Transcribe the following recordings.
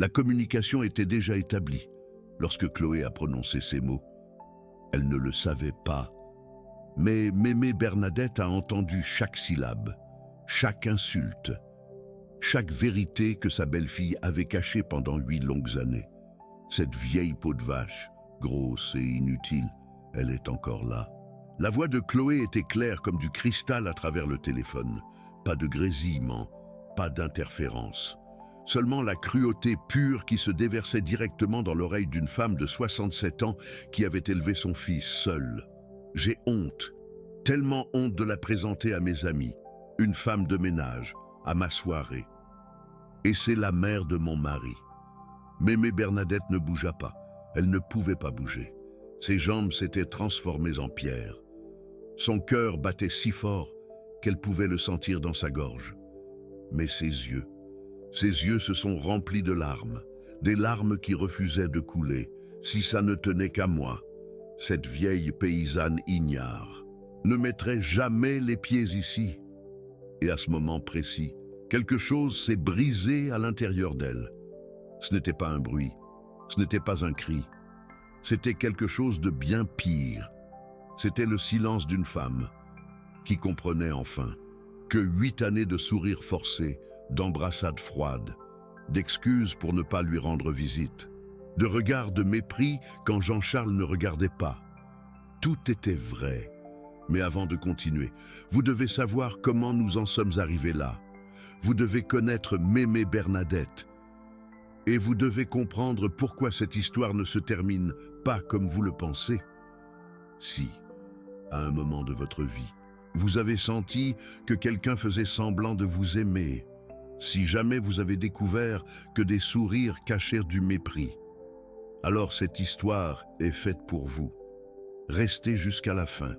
La communication était déjà établie lorsque Chloé a prononcé ces mots. Elle ne le savait pas, mais Mémé Bernadette a entendu chaque syllabe, chaque insulte, chaque vérité que sa belle-fille avait cachée pendant 8 longues années. Cette vieille peau de vache, grosse et inutile, elle est encore là. La voix de Chloé était claire comme du cristal à travers le téléphone. Pas de grésillement, pas d'interférence. Seulement la cruauté pure qui se déversait directement dans l'oreille d'une femme de 67 ans qui avait élevé son fils seule. J'ai honte, tellement honte de la présenter à mes amis, une femme de ménage, à ma soirée. Et c'est la mère de mon mari. Mémé Bernadette ne bougea pas. Elle ne pouvait pas bouger. Ses jambes s'étaient transformées en pierre. Son cœur battait si fort qu'elle pouvait le sentir dans sa gorge. Mais ses yeux se sont remplis de larmes, des larmes qui refusaient de couler, si ça ne tenait qu'à moi. Cette vieille paysanne ignare ne mettrait jamais les pieds ici. Et à ce moment précis, quelque chose s'est brisé à l'intérieur d'elle. Ce n'était pas un bruit, ce n'était pas un cri, c'était quelque chose de bien pire. C'était le silence d'une femme qui comprenait enfin que 8 années de sourires forcés, d'embrassades froides, d'excuses pour ne pas lui rendre visite, de regards de mépris quand Jean-Charles ne regardait pas. Tout était vrai. Mais avant de continuer, vous devez savoir comment nous en sommes arrivés là. Vous devez connaître Mémé Bernadette. Et vous devez comprendre pourquoi cette histoire ne se termine pas comme vous le pensez. Si, à un moment de votre vie, vous avez senti que quelqu'un faisait semblant de vous aimer, si jamais vous avez découvert que des sourires cachèrent du mépris, alors cette histoire est faite pour vous. Restez jusqu'à la fin.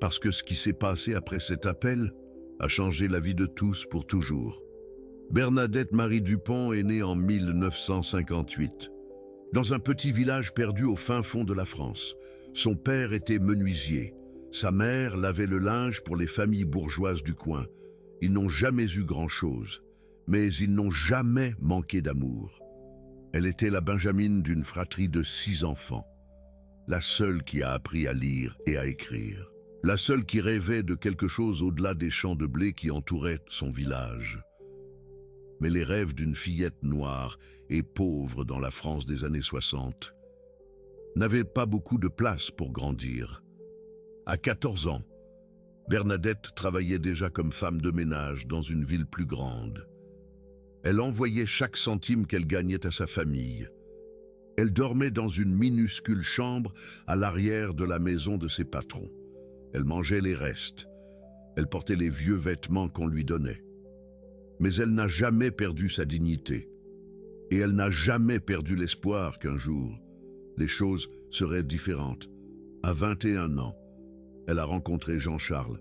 Parce que ce qui s'est passé après cet appel a changé la vie de tous pour toujours. Bernadette Marie Dupont est née en 1958, dans un petit village perdu au fin fond de la France. Son père était menuisier. Sa mère lavait le linge pour les familles bourgeoises du coin. Ils n'ont jamais eu grand-chose, mais ils n'ont jamais manqué d'amour. Elle était la benjamine d'une fratrie de 6 enfants, la seule qui a appris à lire et à écrire, la seule qui rêvait de quelque chose au-delà des champs de blé qui entouraient son village. Mais les rêves d'une fillette noire et pauvre dans la France des années 60 n'avaient pas beaucoup de place pour grandir. À 14 ans, Bernadette travaillait déjà comme femme de ménage dans une ville plus grande. Elle envoyait chaque centime qu'elle gagnait à sa famille. Elle dormait dans une minuscule chambre à l'arrière de la maison de ses patrons. Elle mangeait les restes. Elle portait les vieux vêtements qu'on lui donnait. Mais elle n'a jamais perdu sa dignité. Et elle n'a jamais perdu l'espoir qu'un jour, les choses seraient différentes. À 21 ans, elle a rencontré Jean-Charles.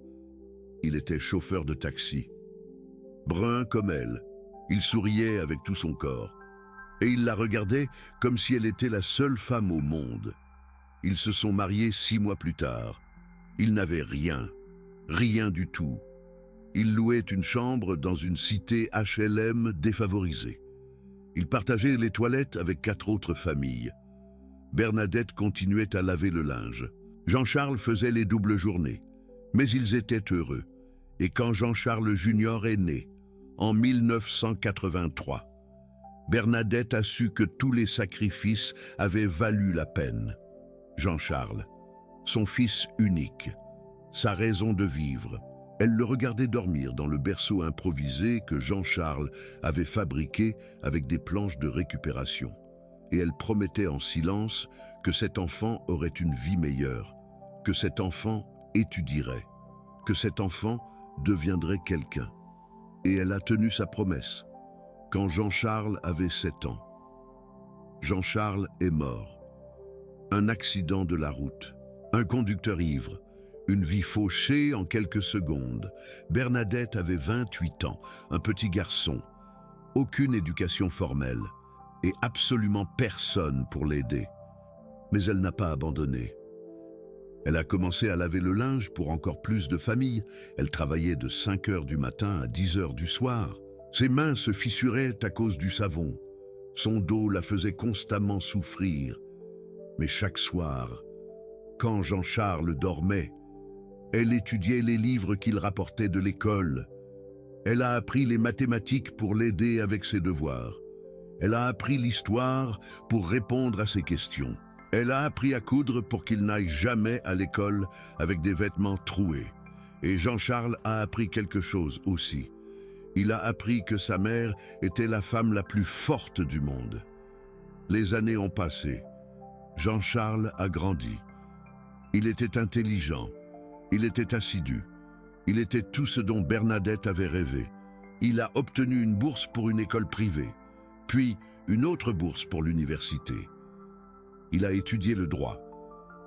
Il était chauffeur de taxi. Brun comme elle, il souriait avec tout son corps. Et il la regardait comme si elle était la seule femme au monde. Ils se sont mariés 6 mois plus tard. Ils n'avaient rien, rien du tout. Ils louaient une chambre dans une cité HLM défavorisée. Ils partageaient les toilettes avec 4 autres familles. Bernadette continuait à laver le linge. Jean-Charles faisait les doubles journées. Mais ils étaient heureux. Et quand Jean-Charles Junior est né, en 1983, Bernadette a su que tous les sacrifices avaient valu la peine. Jean-Charles, son fils unique, sa raison de vivre. Elle le regardait dormir dans le berceau improvisé que Jean-Charles avait fabriqué avec des planches de récupération. Et elle promettait en silence que cet enfant aurait une vie meilleure, que cet enfant étudierait, que cet enfant deviendrait quelqu'un. Et elle a tenu sa promesse. Quand Jean-Charles avait 7 ans, Jean-Charles est mort. Un accident de la route, un conducteur ivre, une vie fauchée en quelques secondes. Bernadette avait 28 ans, un petit garçon, aucune éducation formelle et absolument personne pour l'aider. Mais elle n'a pas abandonné. Elle a commencé à laver le linge pour encore plus de familles. Elle travaillait de 5 heures du matin à 10 heures du soir. Ses mains se fissuraient à cause du savon. Son dos la faisait constamment souffrir. Mais chaque soir, quand Jean-Charles dormait, elle étudiait les livres qu'il rapportait de l'école. Elle a appris les mathématiques pour l'aider avec ses devoirs. Elle a appris l'histoire pour répondre à ses questions. Elle a appris à coudre pour qu'il n'aille jamais à l'école avec des vêtements troués. Et Jean-Charles a appris quelque chose aussi. Il a appris que sa mère était la femme la plus forte du monde. Les années ont passé. Jean-Charles a grandi. Il était intelligent. Il était assidu. Il était tout ce dont Bernadette avait rêvé. Il a obtenu une bourse pour une école privée, puis une autre bourse pour l'université. Il a étudié le droit.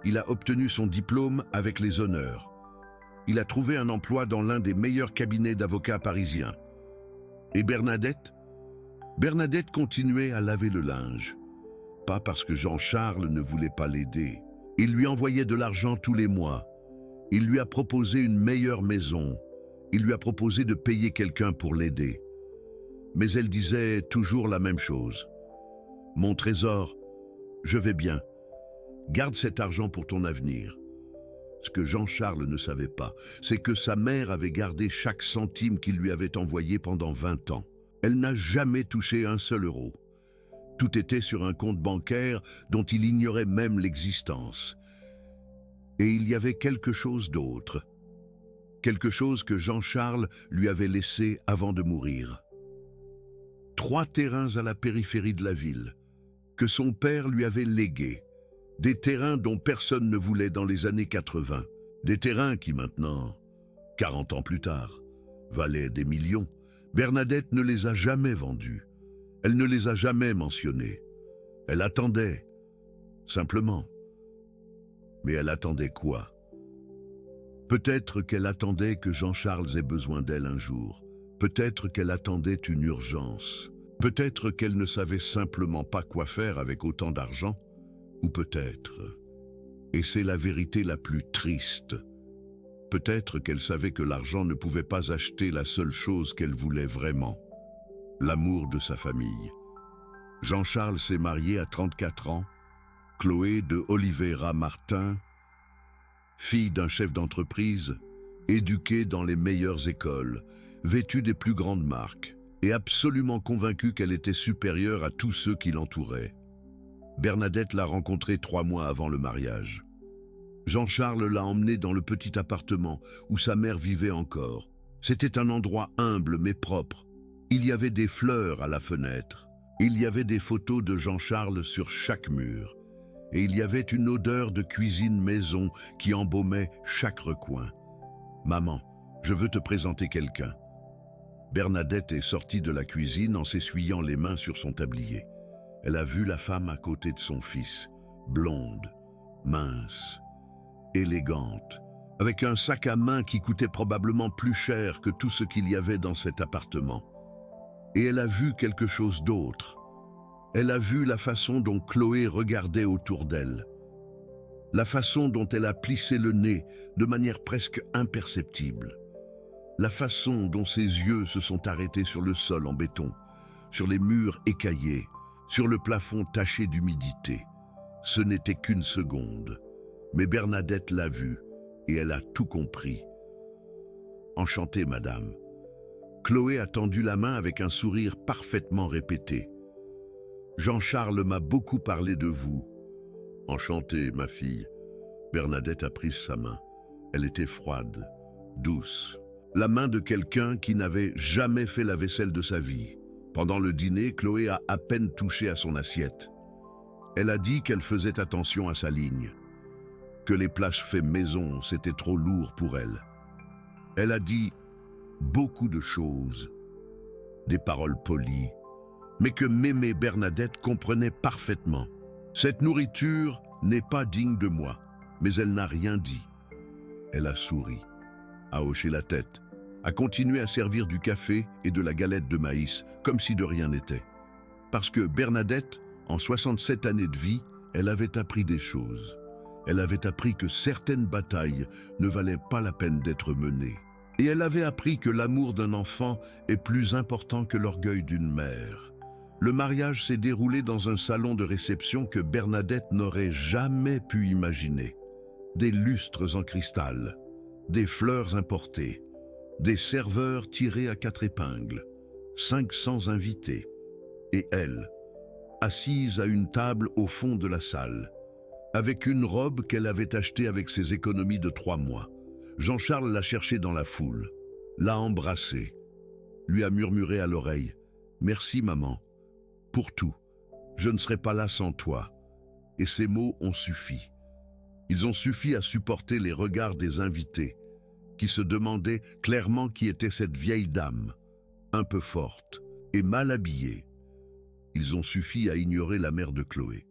Il a obtenu son diplôme avec les honneurs. Il a trouvé un emploi dans l'un des meilleurs cabinets d'avocats parisiens. Et Bernadette? Bernadette continuait à laver le linge. Pas parce que Jean-Charles ne voulait pas l'aider. Il lui envoyait de l'argent tous les mois. Il lui a proposé une meilleure maison. Il lui a proposé de payer quelqu'un pour l'aider. Mais elle disait toujours la même chose. « Mon trésor, je vais bien. Garde cet argent pour ton avenir. » Ce que Jean-Charles ne savait pas, c'est que sa mère avait gardé chaque centime qu'il lui avait envoyé pendant 20 ans. Elle n'a jamais touché un seul euro. Tout était sur un compte bancaire dont il ignorait même l'existence. Et il y avait quelque chose d'autre. Quelque chose que Jean-Charles lui avait laissé avant de mourir. 3 terrains à la périphérie de la ville, que son père lui avait légués. Des terrains dont personne ne voulait dans les années 80. Des terrains qui maintenant, 40 ans plus tard, valaient des millions. Bernadette ne les a jamais vendus. Elle ne les a jamais mentionnés. Elle attendait, simplement. Mais elle attendait quoi? Peut-être qu'elle attendait que Jean-Charles ait besoin d'elle un jour. Peut-être qu'elle attendait une urgence. Peut-être qu'elle ne savait simplement pas quoi faire avec autant d'argent. Ou peut-être, et c'est la vérité la plus triste, peut-être qu'elle savait que l'argent ne pouvait pas acheter la seule chose qu'elle voulait vraiment, l'amour de sa famille. Jean-Charles s'est marié à 34 ans, Chloé de Oliveira Martin, fille d'un chef d'entreprise, éduquée dans les meilleures écoles, vêtue des plus grandes marques, et absolument convaincue qu'elle était supérieure à tous ceux qui l'entouraient. Bernadette l'a rencontré 3 mois avant le mariage. Jean-Charles l'a emmenée dans le petit appartement où sa mère vivait encore. C'était un endroit humble mais propre. Il y avait des fleurs à la fenêtre. Il y avait des photos de Jean-Charles sur chaque mur. Et il y avait une odeur de cuisine maison qui embaumait chaque recoin. « Maman, je veux te présenter quelqu'un. » Bernadette est sortie de la cuisine en s'essuyant les mains sur son tablier. Elle a vu la femme à côté de son fils, blonde, mince, élégante, avec un sac à main qui coûtait probablement plus cher que tout ce qu'il y avait dans cet appartement. Et elle a vu quelque chose d'autre. Elle a vu la façon dont Chloé regardait autour d'elle, la façon dont elle a plissé le nez de manière presque imperceptible, la façon dont ses yeux se sont arrêtés sur le sol en béton, sur les murs écaillés, sur le plafond taché d'humidité. Ce n'était qu'une seconde, mais Bernadette l'a vu et elle a tout compris. « Enchantée, madame. » Chloé a tendu la main avec un sourire parfaitement répété. « Jean-Charles m'a beaucoup parlé de vous. »« Enchantée, ma fille. » Bernadette a pris sa main. Elle était froide, douce. La main de quelqu'un qui n'avait jamais fait la vaisselle de sa vie. Pendant le dîner, Chloé a à peine touché à son assiette. Elle a dit qu'elle faisait attention à sa ligne, que les plats faits maison, c'était trop lourd pour elle. Elle a dit beaucoup de choses, des paroles polies, mais que mémé Bernadette comprenait parfaitement. Cette nourriture n'est pas digne de moi, mais elle n'a rien dit. Elle a souri, a hoché la tête, a continué à servir du café et de la galette de maïs comme si de rien n'était. Parce que Bernadette, en 67 années de vie, elle avait appris des choses. Elle avait appris que certaines batailles ne valaient pas la peine d'être menées. Et elle avait appris que l'amour d'un enfant est plus important que l'orgueil d'une mère. Le mariage s'est déroulé dans un salon de réception que Bernadette n'aurait jamais pu imaginer. Des lustres en cristal, des fleurs importées, des serveurs tirés à 4 épingles, 500 invités, et elle, assise à une table au fond de la salle, avec une robe qu'elle avait achetée avec ses économies de 3 mois. Jean-Charles l'a cherchée dans la foule, l'a embrassée, lui a murmuré à l'oreille « Merci maman, pour tout, je ne serai pas là sans toi ». Et ces mots ont suffi. Ils ont suffi à supporter les regards des invités, qui se demandaient clairement qui était cette vieille dame, un peu forte et mal habillée. Ils ont suffi à ignorer la mère de Chloé,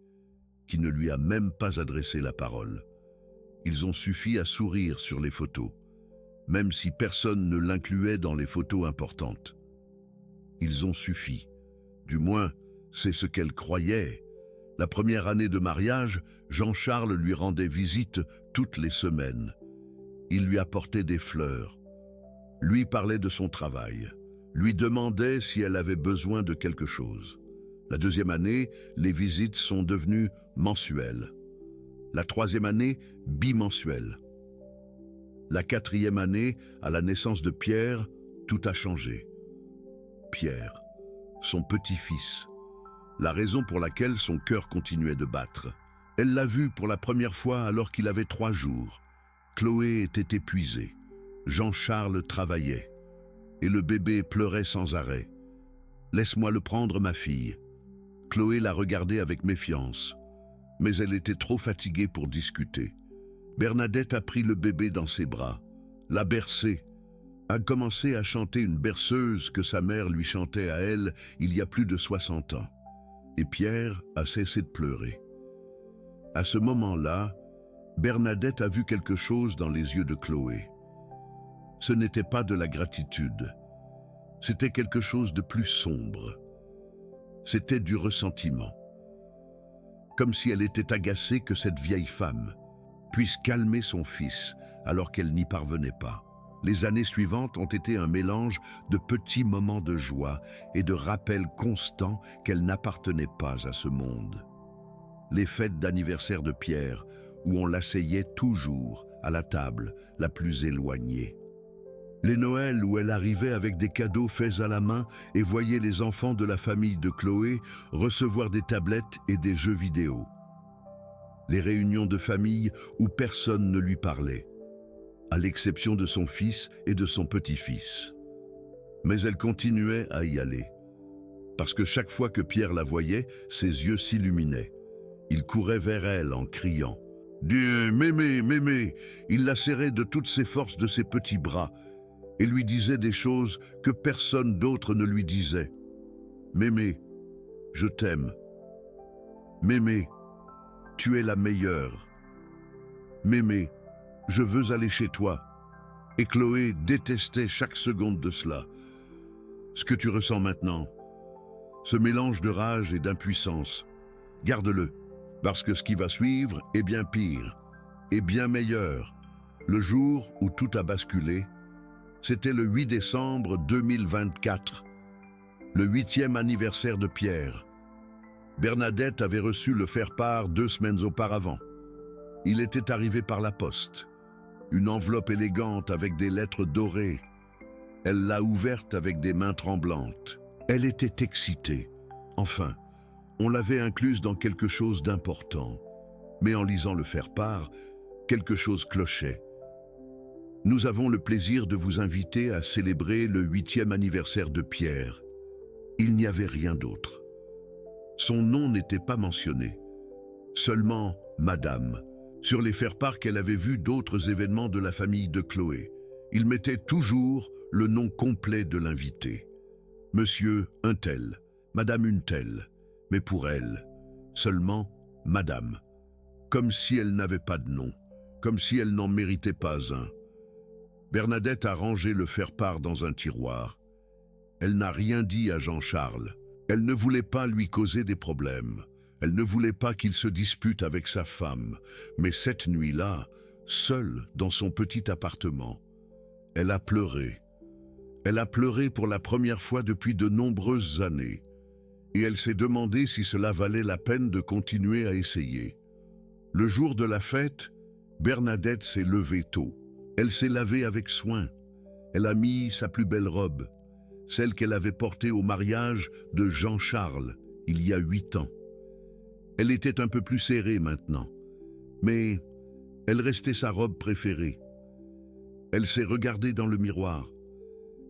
qui ne lui a même pas adressé la parole. Ils ont suffi à sourire sur les photos, même si personne ne l'incluait dans les photos importantes. Ils ont suffi, du moins, c'est ce qu'elle croyait. La première année de mariage, Jean-Charles lui rendait visite toutes les semaines. Il lui apportait des fleurs, lui parlait de son travail, lui demandait si elle avait besoin de quelque chose. La deuxième année, les visites sont devenues mensuelles. La troisième année, bimensuelle. La quatrième année, à la naissance de Pierre, tout a changé. Pierre, son petit-fils, la raison pour laquelle son cœur continuait de battre. Elle l'a vu pour la première fois alors qu'il avait 3 jours. Chloé était épuisée, Jean-Charles travaillait, et le bébé pleurait sans arrêt. « Laisse-moi le prendre, ma fille ». Chloé la regardait avec méfiance, mais elle était trop fatiguée pour discuter. Bernadette a pris le bébé dans ses bras, l'a bercé, a commencé à chanter une berceuse que sa mère lui chantait à elle il y a plus de 60 ans. Et Pierre a cessé de pleurer. À ce moment-là, Bernadette a vu quelque chose dans les yeux de Chloé. Ce n'était pas de la gratitude, c'était quelque chose de plus sombre. C'était du ressentiment. Comme si elle était agacée que cette vieille femme puisse calmer son fils alors qu'elle n'y parvenait pas. Les années suivantes ont été un mélange de petits moments de joie et de rappels constants qu'elle n'appartenait pas à ce monde. Les fêtes d'anniversaire de Pierre, où on l'asseyait toujours à la table la plus éloignée. Les Noëls où elle arrivait avec des cadeaux faits à la main et voyait les enfants de la famille de Chloé recevoir des tablettes et des jeux vidéo. Les réunions de famille où personne ne lui parlait, à l'exception de son fils et de son petit-fils. Mais elle continuait à y aller, parce que chaque fois que Pierre la voyait, ses yeux s'illuminaient. Il courait vers elle en criant « Dieu, Mémé, Mémé !» Il la serrait de toutes ses forces de ses petits bras et lui disait des choses que personne d'autre ne lui disait. « Mémé, je t'aime. Mémé, tu es la meilleure. Mémé, je veux aller chez toi. » Et Chloé détestait chaque seconde de cela. Ce que tu ressens maintenant, ce mélange de rage et d'impuissance, garde-le, parce que ce qui va suivre est bien pire, et bien meilleur. Le jour où tout a basculé, c'était le 8 décembre 2024, le 8e anniversaire de Pierre. Bernadette avait reçu le faire-part 2 semaines auparavant. Il était arrivé par la poste, une enveloppe élégante avec des lettres dorées. Elle l'a ouverte avec des mains tremblantes. Elle était excitée. Enfin, on l'avait incluse dans quelque chose d'important. Mais en lisant le faire-part, quelque chose clochait. Nous avons le plaisir de vous inviter à célébrer le 8e anniversaire de Pierre. Il n'y avait rien d'autre. Son nom n'était pas mentionné. Seulement Madame. Sur les faire-part qu'elle avait vus d'autres événements de la famille de Chloé, il mettait toujours le nom complet de l'invité. Monsieur un tel, Madame une telle. Mais pour elle, seulement Madame. Comme si elle n'avait pas de nom, comme si elle n'en méritait pas un. Bernadette a rangé le faire-part dans un tiroir. Elle n'a rien dit à Jean-Charles. Elle ne voulait pas lui causer des problèmes. Elle ne voulait pas qu'il se dispute avec sa femme. Mais cette nuit-là, seule dans son petit appartement, elle a pleuré. Elle a pleuré pour la première fois depuis de nombreuses années. et elle s'est demandé si cela valait la peine de continuer à essayer. Le jour de la fête, Bernadette s'est levée tôt. Elle s'est lavée avec soin. Elle a mis sa plus belle robe, celle qu'elle avait portée au mariage de Jean-Charles, il y a 8 ans. Elle était un peu plus serrée maintenant, mais elle restait sa robe préférée. Elle s'est regardée dans le miroir.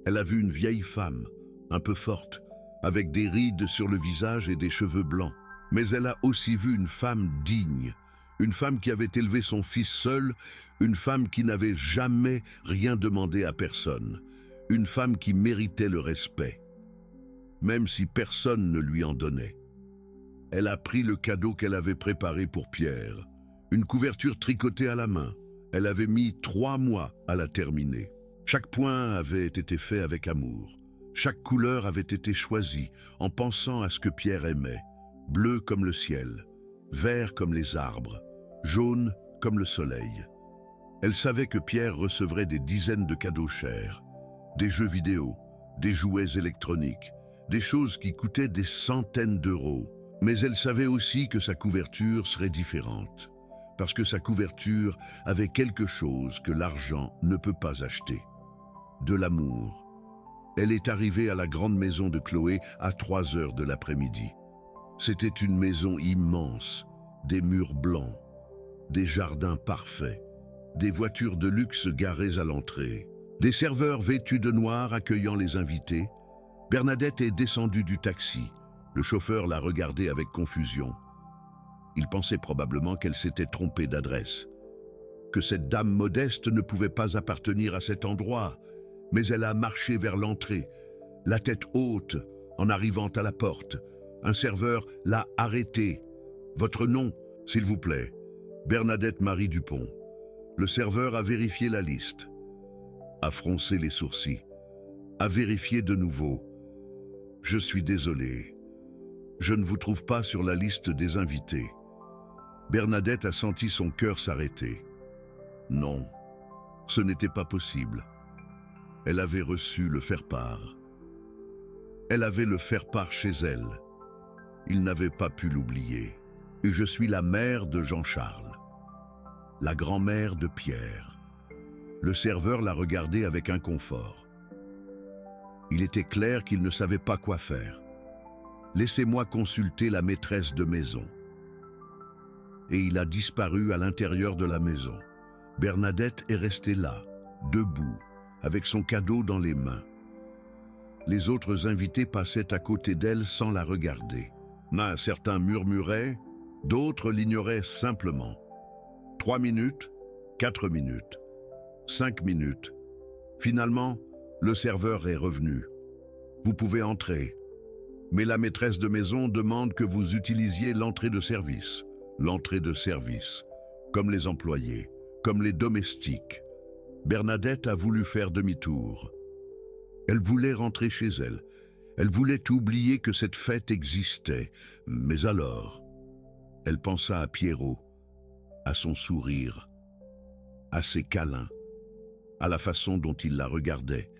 Elle a vu une vieille femme, un peu forte, avec des rides sur le visage et des cheveux blancs. Mais elle a aussi vu une femme digne, une femme qui avait élevé son fils seule, une femme qui n'avait jamais rien demandé à personne, une femme qui méritait le respect, même si personne ne lui en donnait. Elle a pris le cadeau qu'elle avait préparé pour Pierre, une couverture tricotée à la main. Elle avait mis 3 mois à la terminer. Chaque point avait été fait avec amour. Chaque couleur avait été choisie en pensant à ce que Pierre aimait. Bleu comme le ciel, vert comme les arbres, jaune comme le soleil. Elle savait que Pierre recevrait des dizaines de cadeaux chers, des jeux vidéo, des jouets électroniques, des choses qui coûtaient des centaines d'euros. Mais elle savait aussi que sa couverture serait différente, parce que sa couverture avait quelque chose que l'argent ne peut pas acheter. De l'amour. Elle est arrivée à la grande maison de Chloé à 3 heures de l'après-midi. C'était une maison immense, des murs blancs, des jardins parfaits, des voitures de luxe garées à l'entrée, des serveurs vêtus de noir accueillant les invités. Bernadette est descendue du taxi. Le chauffeur l'a regardée avec confusion. Il pensait probablement qu'elle s'était trompée d'adresse, que cette dame modeste ne pouvait pas appartenir à cet endroit, mais elle a marché vers l'entrée, la tête haute, en arrivant à la porte. Un serveur l'a arrêtée. « Votre nom, s'il vous plaît. » Bernadette Marie Dupont. Le serveur a vérifié la liste, a froncé les sourcils, a vérifié de nouveau. « Je suis désolé. Je ne vous trouve pas sur la liste des invités. » Bernadette a senti son cœur s'arrêter. Non, ce n'était pas possible. Elle avait reçu le faire-part. Elle avait le faire-part chez elle. Il n'avait pas pu l'oublier. Et je suis la mère de Jean-Charles, la grand-mère de Pierre. Le serveur l'a regardée avec inconfort. Il était clair qu'il ne savait pas quoi faire. « Laissez-moi consulter la maîtresse de maison. » Et il a disparu à l'intérieur de la maison. Bernadette est restée là, debout, avec son cadeau dans les mains. Les autres invités passaient à côté d'elle sans la regarder. Certains murmuraient, d'autres l'ignoraient simplement. 3 minutes, 4 minutes, 5 minutes. Finalement, le serveur est revenu. « Vous pouvez entrer. » Mais la maîtresse de maison demande que vous utilisiez l'entrée de service. L'entrée de service, comme les employés, comme les domestiques. Bernadette a voulu faire demi-tour. Elle voulait rentrer chez elle. Elle voulait oublier que cette fête existait. Mais alors, elle pensa à Pierrot, à son sourire, à ses câlins, à la façon dont il la regardait,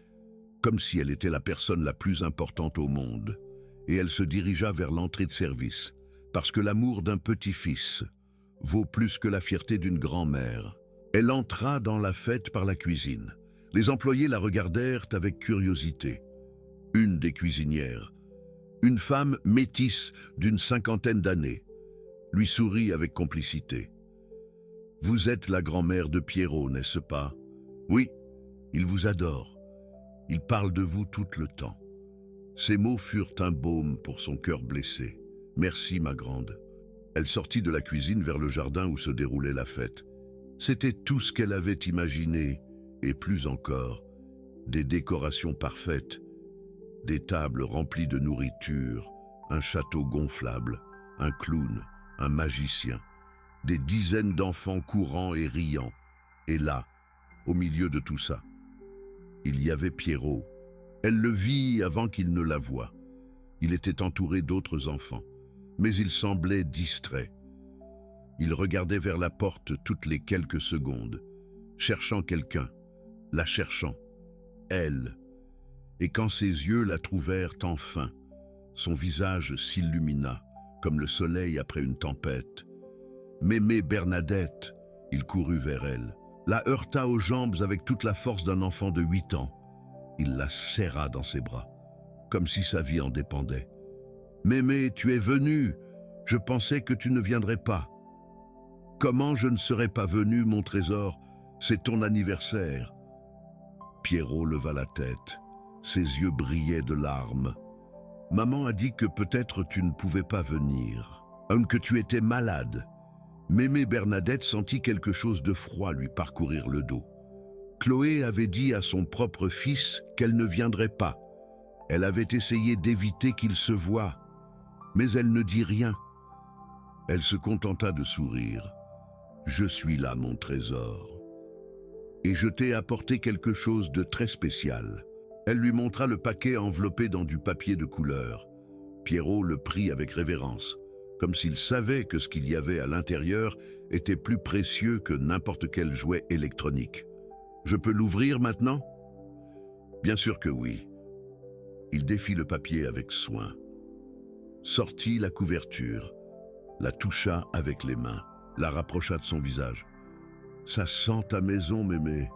comme si elle était la personne la plus importante au monde. Et elle se dirigea vers l'entrée de service, parce que l'amour d'un petit-fils vaut plus que la fierté d'une grand-mère. Elle entra dans la fête par la cuisine. Les employés la regardèrent avec curiosité. Une des cuisinières, une femme métisse d'une 50aine d'années, lui sourit avec complicité. « Vous êtes la grand-mère de Pierrot, n'est-ce pas? »« Oui, il vous adore. Il parle de vous tout le temps. » Ces mots furent un baume pour son cœur blessé. « Merci, ma grande. » Elle sortit de la cuisine vers le jardin où se déroulait la fête. C'était tout ce qu'elle avait imaginé, et plus encore. Des décorations parfaites, des tables remplies de nourriture, un château gonflable, un clown, un magicien, des dizaines d'enfants courant et riant. Et là, au milieu de tout ça, il y avait Pierrot. Elle le vit avant qu'il ne la voie. Il était entouré d'autres enfants, mais il semblait distrait. Il regardait vers la porte toutes les quelques secondes, cherchant quelqu'un, la cherchant, elle. Et quand ses yeux la trouvèrent enfin, Son visage s'illumina, comme le soleil après une tempête. « Mémé Bernadette !» Il courut vers elle, la heurta aux jambes avec toute la force d'un enfant de 8 ans. Il la serra dans ses bras, comme si sa vie en dépendait. « Mémé, tu es venue. Je pensais que tu ne viendrais pas. »« Comment je ne serais pas venu, mon trésor? C'est ton anniversaire. » Pierrot leva la tête. Ses yeux brillaient de larmes. « Maman a dit que peut-être tu ne pouvais pas venir, que tu étais malade. » Mémé Bernadette sentit quelque chose de froid lui parcourir le dos. Chloé avait dit à son propre fils qu'elle ne viendrait pas. Elle avait essayé d'éviter qu'il se voie, mais elle ne dit rien. Elle se contenta de sourire. « Je suis là, mon trésor. Et je t'ai apporté quelque chose de très spécial. » Elle lui montra le paquet enveloppé dans du papier de couleur. Pierrot le prit avec révérence, comme s'il savait que ce qu'il y avait à l'intérieur était plus précieux que n'importe quel jouet électronique. « Je peux l'ouvrir maintenant ?»« Bien sûr que oui. » Il défit le papier avec soin, sortit la couverture, la toucha avec les mains, la rapprocha de son visage. « Ça sent ta maison, mémé. »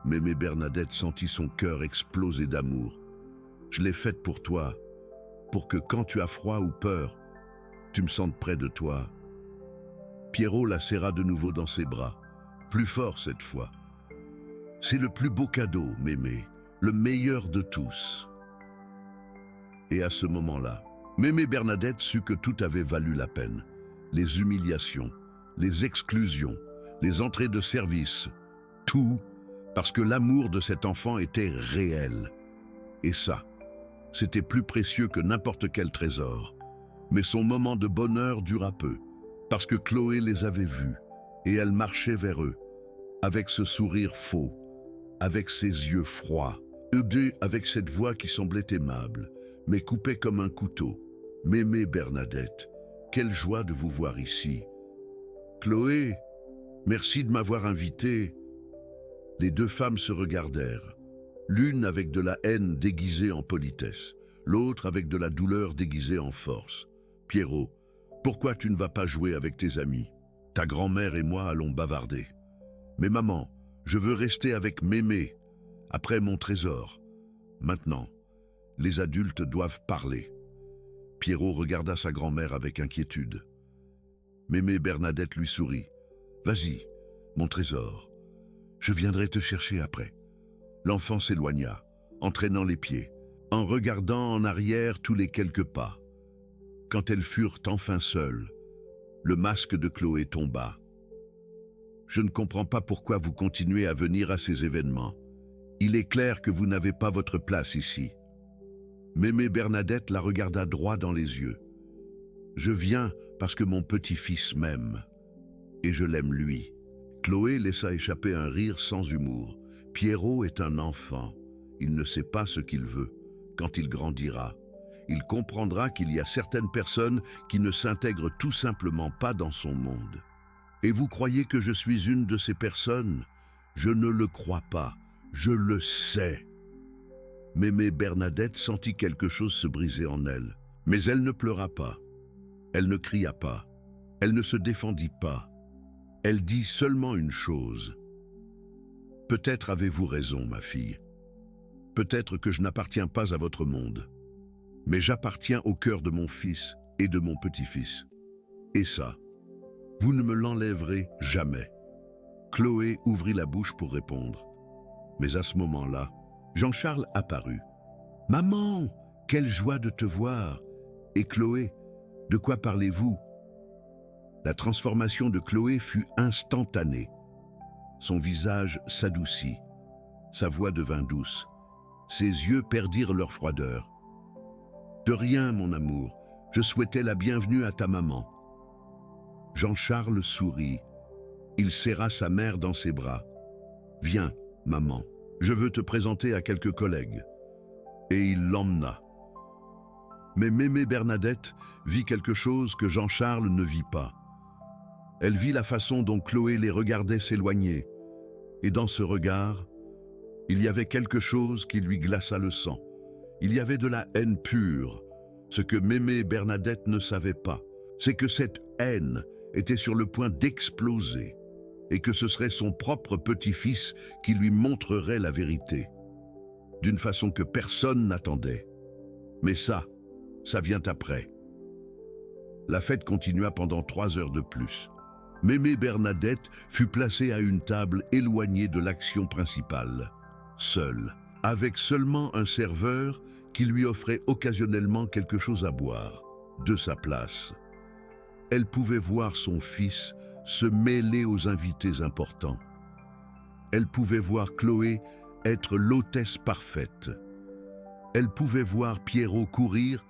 Mémé Bernadette sentit son cœur exploser d'amour. « Je l'ai faite pour toi, pour que quand tu as froid ou peur, tu me sentes près de toi. » Pierrot la serra de nouveau dans ses bras, plus fort cette fois. « C'est le plus beau cadeau, mémé, le meilleur de tous. » Et à ce moment-là, mémé Bernadette sut que tout avait valu la peine. Les humiliations, les exclusions, les entrées de service, tout, parce que l'amour de cet enfant était réel. Et ça, c'était plus précieux que n'importe quel trésor. Mais son moment de bonheur dura peu, parce que Chloé les avait vus, et elle marchait vers eux, avec ce sourire faux, avec ses yeux froids, eux deux avec cette voix qui semblait aimable, mais coupée comme un couteau. « Mémé Bernadette, quelle joie de vous voir ici. »« Chloé, merci de m'avoir invité. » Les deux femmes se regardèrent, l'une avec de la haine déguisée en politesse, l'autre avec de la douleur déguisée en force. « Pierrot, pourquoi tu ne vas pas jouer avec tes amis? Ta grand-mère et moi allons bavarder. »« Mais maman, je veux rester avec Mémé, après mon trésor. » Maintenant, les adultes doivent parler. Pierrot regarda sa grand-mère avec inquiétude. Mémé Bernadette lui sourit. « Vas-y, mon trésor. Je viendrai te chercher après. » L'enfant s'éloigna, entraînant les pieds, en regardant en arrière tous les quelques pas. Quand elles furent enfin seules, le masque de Chloé tomba. « Je ne comprends pas pourquoi vous continuez à venir à ces événements. Il est clair que vous n'avez pas votre place ici. » Mémé Bernadette la regarda droit dans les yeux. « Je viens parce que mon petit-fils m'aime, et je l'aime lui. » Chloé laissa échapper un rire sans humour. « Pierrot est un enfant. Il ne sait pas ce qu'il veut. Quand il grandira, il comprendra qu'il y a certaines personnes qui ne s'intègrent tout simplement pas dans son monde. Et vous croyez que je suis une de ces personnes? Je ne le crois pas. Je le sais. » Mémé Bernadette sentit quelque chose se briser en elle. Mais elle ne pleura pas. Elle ne cria pas. Elle ne se défendit pas. Elle dit seulement une chose. « Peut-être avez-vous raison, ma fille. Peut-être que je n'appartiens pas à votre monde. Mais j'appartiens au cœur de mon fils et de mon petit-fils. Et ça, vous ne me l'enlèverez jamais. » Chloé ouvrit la bouche pour répondre. Mais à ce moment-là, Jean-Charles apparut. « Maman, quelle joie de te voir! Et Chloé, de quoi parlez-vous » La transformation de Chloé fut instantanée. Son visage s'adoucit, sa voix devint douce, ses yeux perdirent leur froideur. « De rien, mon amour, je souhaitais la bienvenue à ta maman. » Jean-Charles sourit. Il serra sa mère dans ses bras. « Viens, maman. Je veux te présenter à quelques collègues. » Et il l'emmena. Mais Mémé Bernadette vit quelque chose que Jean-Charles ne vit pas. Elle vit la façon dont Chloé les regardait s'éloigner. Et dans ce regard, il y avait quelque chose qui lui glaça le sang. Il y avait de la haine pure, Ce que Mémé Bernadette ne savait pas, c'est que cette haine était sur le point d'exploser et que ce serait son propre petit-fils qui lui montrerait la vérité, d'une façon que personne n'attendait. Mais ça vient après. La fête continua pendant 3 heures de plus. Mémé Bernadette fut placée à une table éloignée de l'action principale, seule, avec seulement un serveur qui lui offrait occasionnellement quelque chose à boire, de sa place. Elle pouvait voir son fils se mêler aux invités importants. Elle pouvait voir Chloé être l'hôtesse parfaite. Elle pouvait voir Pierrot courir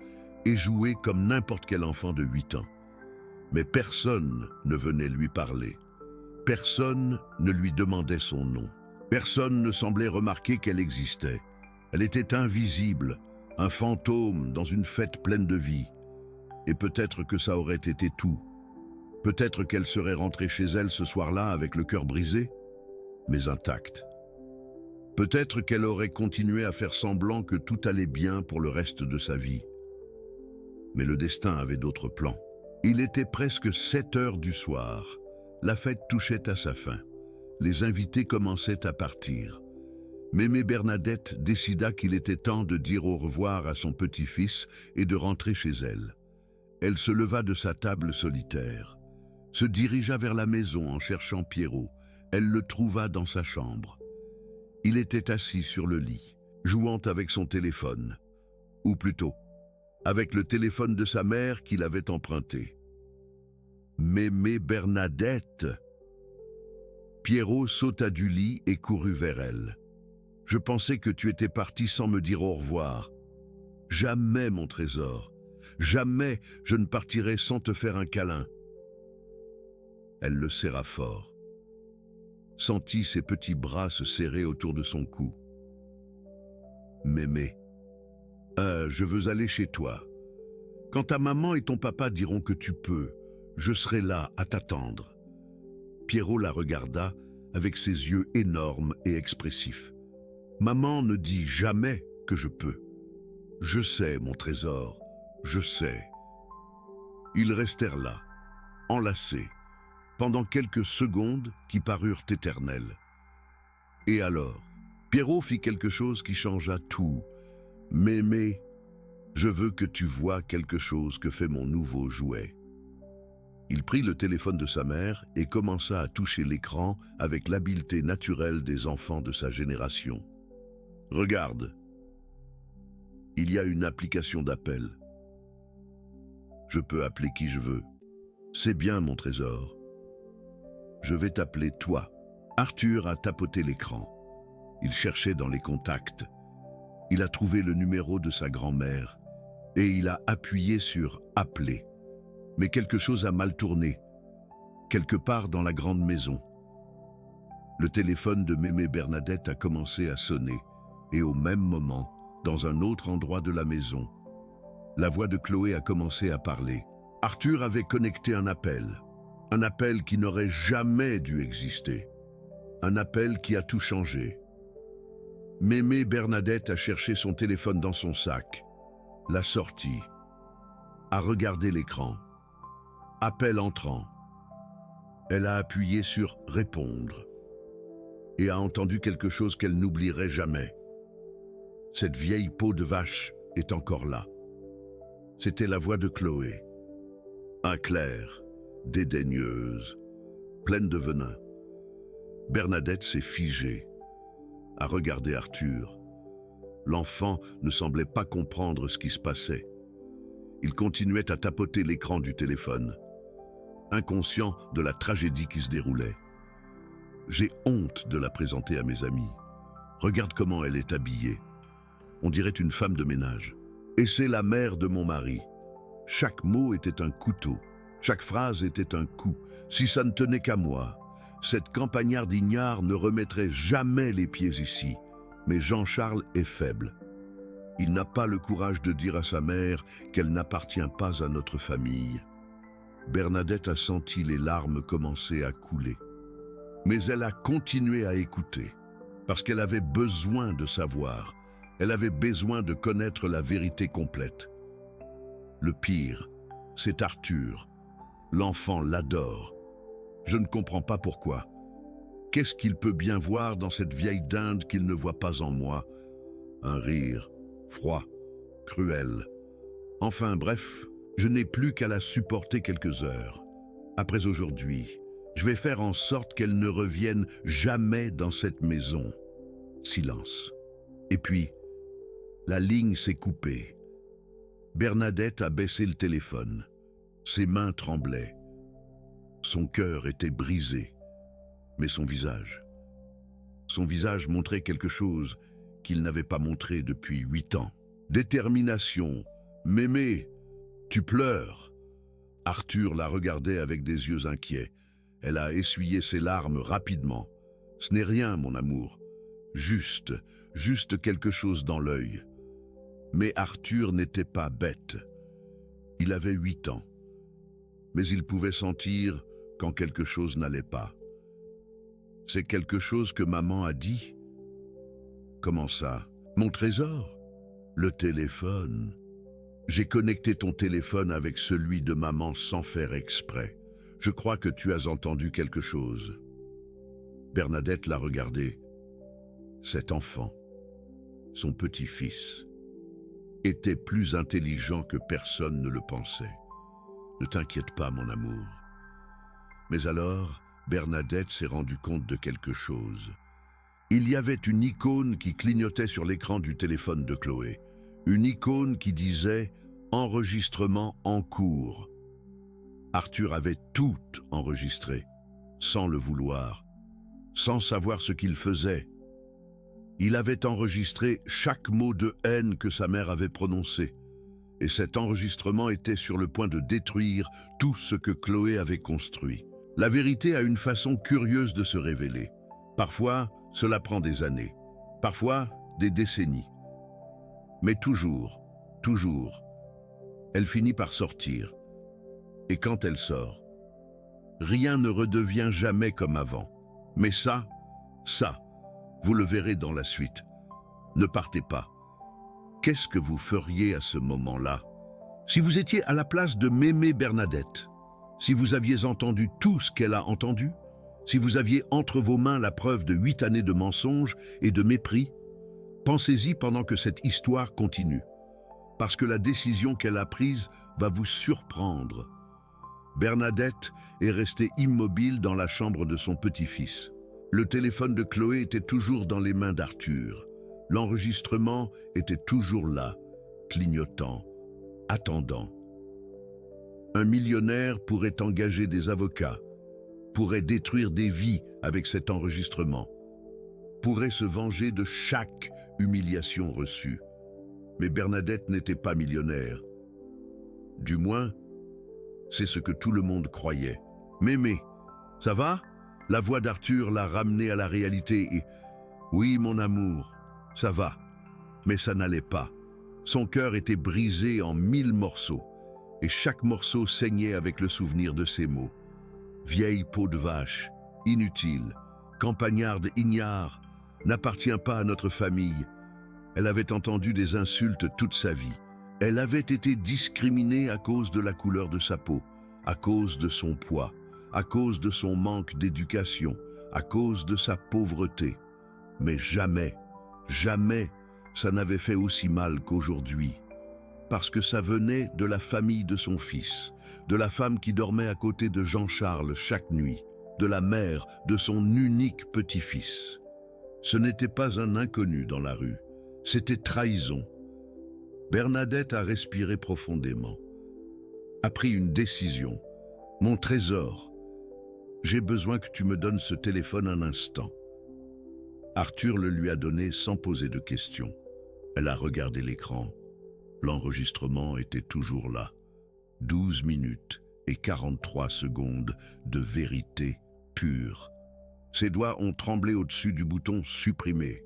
et jouer comme n'importe quel enfant de 8 ans. Mais personne ne venait lui parler. Personne ne lui demandait son nom. Personne ne semblait remarquer qu'elle existait. Elle était invisible, un fantôme dans une fête pleine de vie. Et peut-être que ça aurait été tout. Peut-être qu'elle serait rentrée chez elle ce soir-là avec le cœur brisé, mais intact. Peut-être qu'elle aurait continué à faire semblant que tout allait bien pour le reste de sa vie. Mais le destin avait d'autres plans. Il était presque 7 heures du soir. La fête touchait à sa fin. Les invités commençaient à partir. Mémé Bernadette décida qu'il était temps de dire au revoir à son petit-fils et de rentrer chez elle. Elle se leva de sa table solitaire, se dirigea vers la maison en cherchant Pierrot. Elle le trouva dans sa chambre. Il était assis sur le lit, jouant avec son téléphone, ou plutôt, avec le téléphone de sa mère qu'il avait emprunté. Mémé Bernadette! Pierrot sauta du lit et courut vers elle. « Je pensais que tu étais partie sans me dire au revoir. Jamais, mon trésor. Jamais je ne partirai sans te faire un câlin. » Elle le serra fort, sentit ses petits bras se serrer autour de son cou. « Mémé, je veux aller chez toi. Quand ta maman et ton papa diront que tu peux, je serai là à t'attendre. » Pierrot la regarda avec ses yeux énormes et expressifs. « Maman ne dit jamais que je peux. Je sais, mon trésor, je sais. » Ils restèrent là, enlacés, pendant quelques secondes qui parurent éternelles. Et alors, Pierrot fit quelque chose qui changea tout. « Mémé, je veux que tu vois quelque chose que fait mon nouveau jouet. » Il prit le téléphone de sa mère et commença à toucher l'écran avec l'habileté naturelle des enfants de sa génération. « Regarde, il y a une application d'appel. Je peux appeler qui je veux. C'est bien, mon trésor. Je vais t'appeler toi. » Arthur a tapoté l'écran. Il cherchait dans les contacts. Il a trouvé le numéro de sa grand-mère et il a appuyé sur « Appeler ». Mais quelque chose a mal tourné, quelque part dans la grande maison. Le téléphone de Mémé Bernadette a commencé à sonner et au même moment, dans un autre endroit de la maison, la voix de Chloé a commencé à parler. Arthur avait connecté un appel qui n'aurait jamais dû exister, un appel qui a tout changé. Mémé Bernadette a cherché son téléphone dans son sac, l'a sorti, a regardé l'écran. Appel entrant. Elle a appuyé sur « Répondre » et a entendu quelque chose qu'elle n'oublierait jamais. Cette vieille peau de vache est encore là. C'était la voix de Chloé. Claire, dédaigneuse, pleine de venin. Bernadette s'est figée, a regardé Arthur. L'enfant ne semblait pas comprendre ce qui se passait. Il continuait à tapoter l'écran du téléphone, inconscient de la tragédie qui se déroulait. J'ai honte de la présenter à mes amis. Regarde comment elle est habillée. On dirait une femme de ménage. Et c'est la mère de mon mari. Chaque mot était un couteau. Chaque phrase était un coup. Si ça ne tenait qu'à moi, cette campagnarde ignare ne remettrait jamais les pieds ici. Mais Jean-Charles est faible. Il n'a pas le courage de dire à sa mère qu'elle n'appartient pas à notre famille. Bernadette a senti les larmes commencer à couler. Mais elle a continué à écouter, parce qu'elle avait besoin de savoir. Elle avait besoin de connaître la vérité complète. Le pire, c'est Arthur. L'enfant l'adore. Je ne comprends pas pourquoi. Qu'est-ce qu'il peut bien voir dans cette vieille dinde qu'il ne voit pas en moi? Un rire, froid, cruel. Enfin bref, je n'ai plus qu'à la supporter quelques heures. Après aujourd'hui, je vais faire en sorte qu'elle ne revienne jamais dans cette maison. Silence. Et puis, la ligne s'est coupée. Bernadette a baissé le téléphone. Ses mains tremblaient. Son cœur était brisé. Mais son visage montrait quelque chose qu'il n'avait pas montré depuis 8 ans. Détermination. Mémé, tu pleures. Arthur la regardait avec des yeux inquiets. Elle a essuyé ses larmes rapidement. Ce n'est rien, mon amour. Juste quelque chose dans l'œil. Mais Arthur n'était pas bête. Il avait 8 ans. Mais il pouvait sentir quand quelque chose n'allait pas. C'est quelque chose que maman a dit. Comment ça? Mon trésor? Le téléphone. J'ai connecté ton téléphone avec celui de maman sans faire exprès. Je crois que tu as entendu quelque chose. Bernadette l'a regardé. Cet enfant, son petit-fils, était plus intelligent que personne ne le pensait. Ne t'inquiète pas, mon amour. Mais alors, Bernadette s'est rendue compte de quelque chose. Il y avait une icône qui clignotait sur l'écran du téléphone de Chloé. Une icône qui disait « Enregistrement en cours ». Arthur avait tout enregistré, sans le vouloir, sans savoir ce qu'il faisait. Il avait enregistré chaque mot de haine que sa mère avait prononcé. Et cet enregistrement était sur le point de détruire tout ce que Chloé avait construit. La vérité a une façon curieuse de se révéler. Parfois, cela prend des années. Parfois, des décennies. Mais toujours, elle finit par sortir. Et quand elle sort, rien ne redevient jamais comme avant. Mais ça, vous le verrez dans la suite. Ne partez pas. Qu'est-ce que vous feriez à ce moment-là? Si vous étiez à la place de Mémé Bernadette, si vous aviez entendu tout ce qu'elle a entendu, si vous aviez entre vos mains la preuve de 8 années de mensonges et de mépris, pensez-y pendant que cette histoire continue, parce que la décision qu'elle a prise va vous surprendre. Bernadette est restée immobile dans la chambre de son petit-fils. Le téléphone de Chloé était toujours dans les mains d'Arthur. L'enregistrement était toujours là, clignotant, attendant. Un millionnaire pourrait engager des avocats, pourrait détruire des vies avec cet enregistrement, pourrait se venger de chaque humiliation reçue. Mais Bernadette n'était pas millionnaire. Du moins, c'est ce que tout le monde croyait. Mémé, ça va? La voix d'Arthur l'a ramené à la réalité et... Oui, mon amour, ça va. Mais ça n'allait pas. Son cœur était brisé en 1000 morceaux. Et chaque morceau saignait avec le souvenir de ces mots. Vieille peau de vache, inutile, campagnarde ignare, n'appartient pas à notre famille. Elle avait entendu des insultes toute sa vie. Elle avait été discriminée à cause de la couleur de sa peau, à cause de son poids, à cause de son manque d'éducation, à cause de sa pauvreté. Mais jamais, ça n'avait fait aussi mal qu'aujourd'hui. Parce que ça venait de la famille de son fils, de la femme qui dormait à côté de Jean-Charles chaque nuit, de la mère de son unique petit-fils. Ce n'était pas un inconnu dans la rue, c'était trahison. Bernadette a respiré profondément, a pris une décision. Mon trésor, j'ai besoin que tu me donnes ce téléphone un instant. Arthur le lui a donné sans poser de questions. Elle a regardé l'écran. L'enregistrement était toujours là. 12 minutes et 43 secondes de vérité pure. Ses doigts ont tremblé au-dessus du bouton « Supprimer ».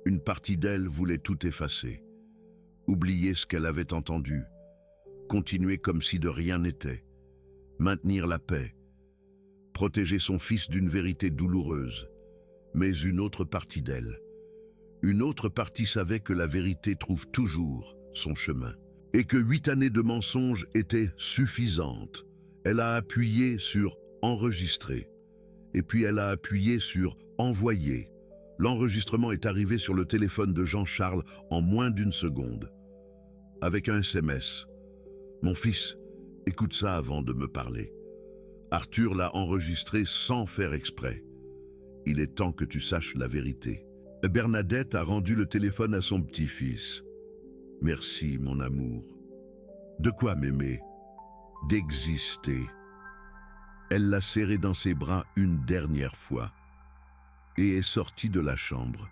Une partie d'elle voulait tout effacer. Oublier ce qu'elle avait entendu. Continuer comme si de rien n'était. Maintenir la paix. Protéger son fils d'une vérité douloureuse. Mais une autre partie d'elle. Une autre partie savait que la vérité trouve toujours son chemin. et que 8 années de mensonges étaient suffisantes. Elle a appuyé sur « enregistrer » et puis elle a appuyé sur « envoyer ». L'enregistrement est arrivé sur le téléphone de Jean-Charles en moins d'une seconde, avec un SMS. « Mon fils, écoute ça avant de me parler. Arthur l'a enregistré sans faire exprès. Il est temps que tu saches la vérité. » Bernadette a rendu le téléphone à son petit-fils. « Merci, mon amour. » « De quoi m'aimer ? D'exister. » Elle l'a serré dans ses bras une dernière fois et est sortie de la chambre.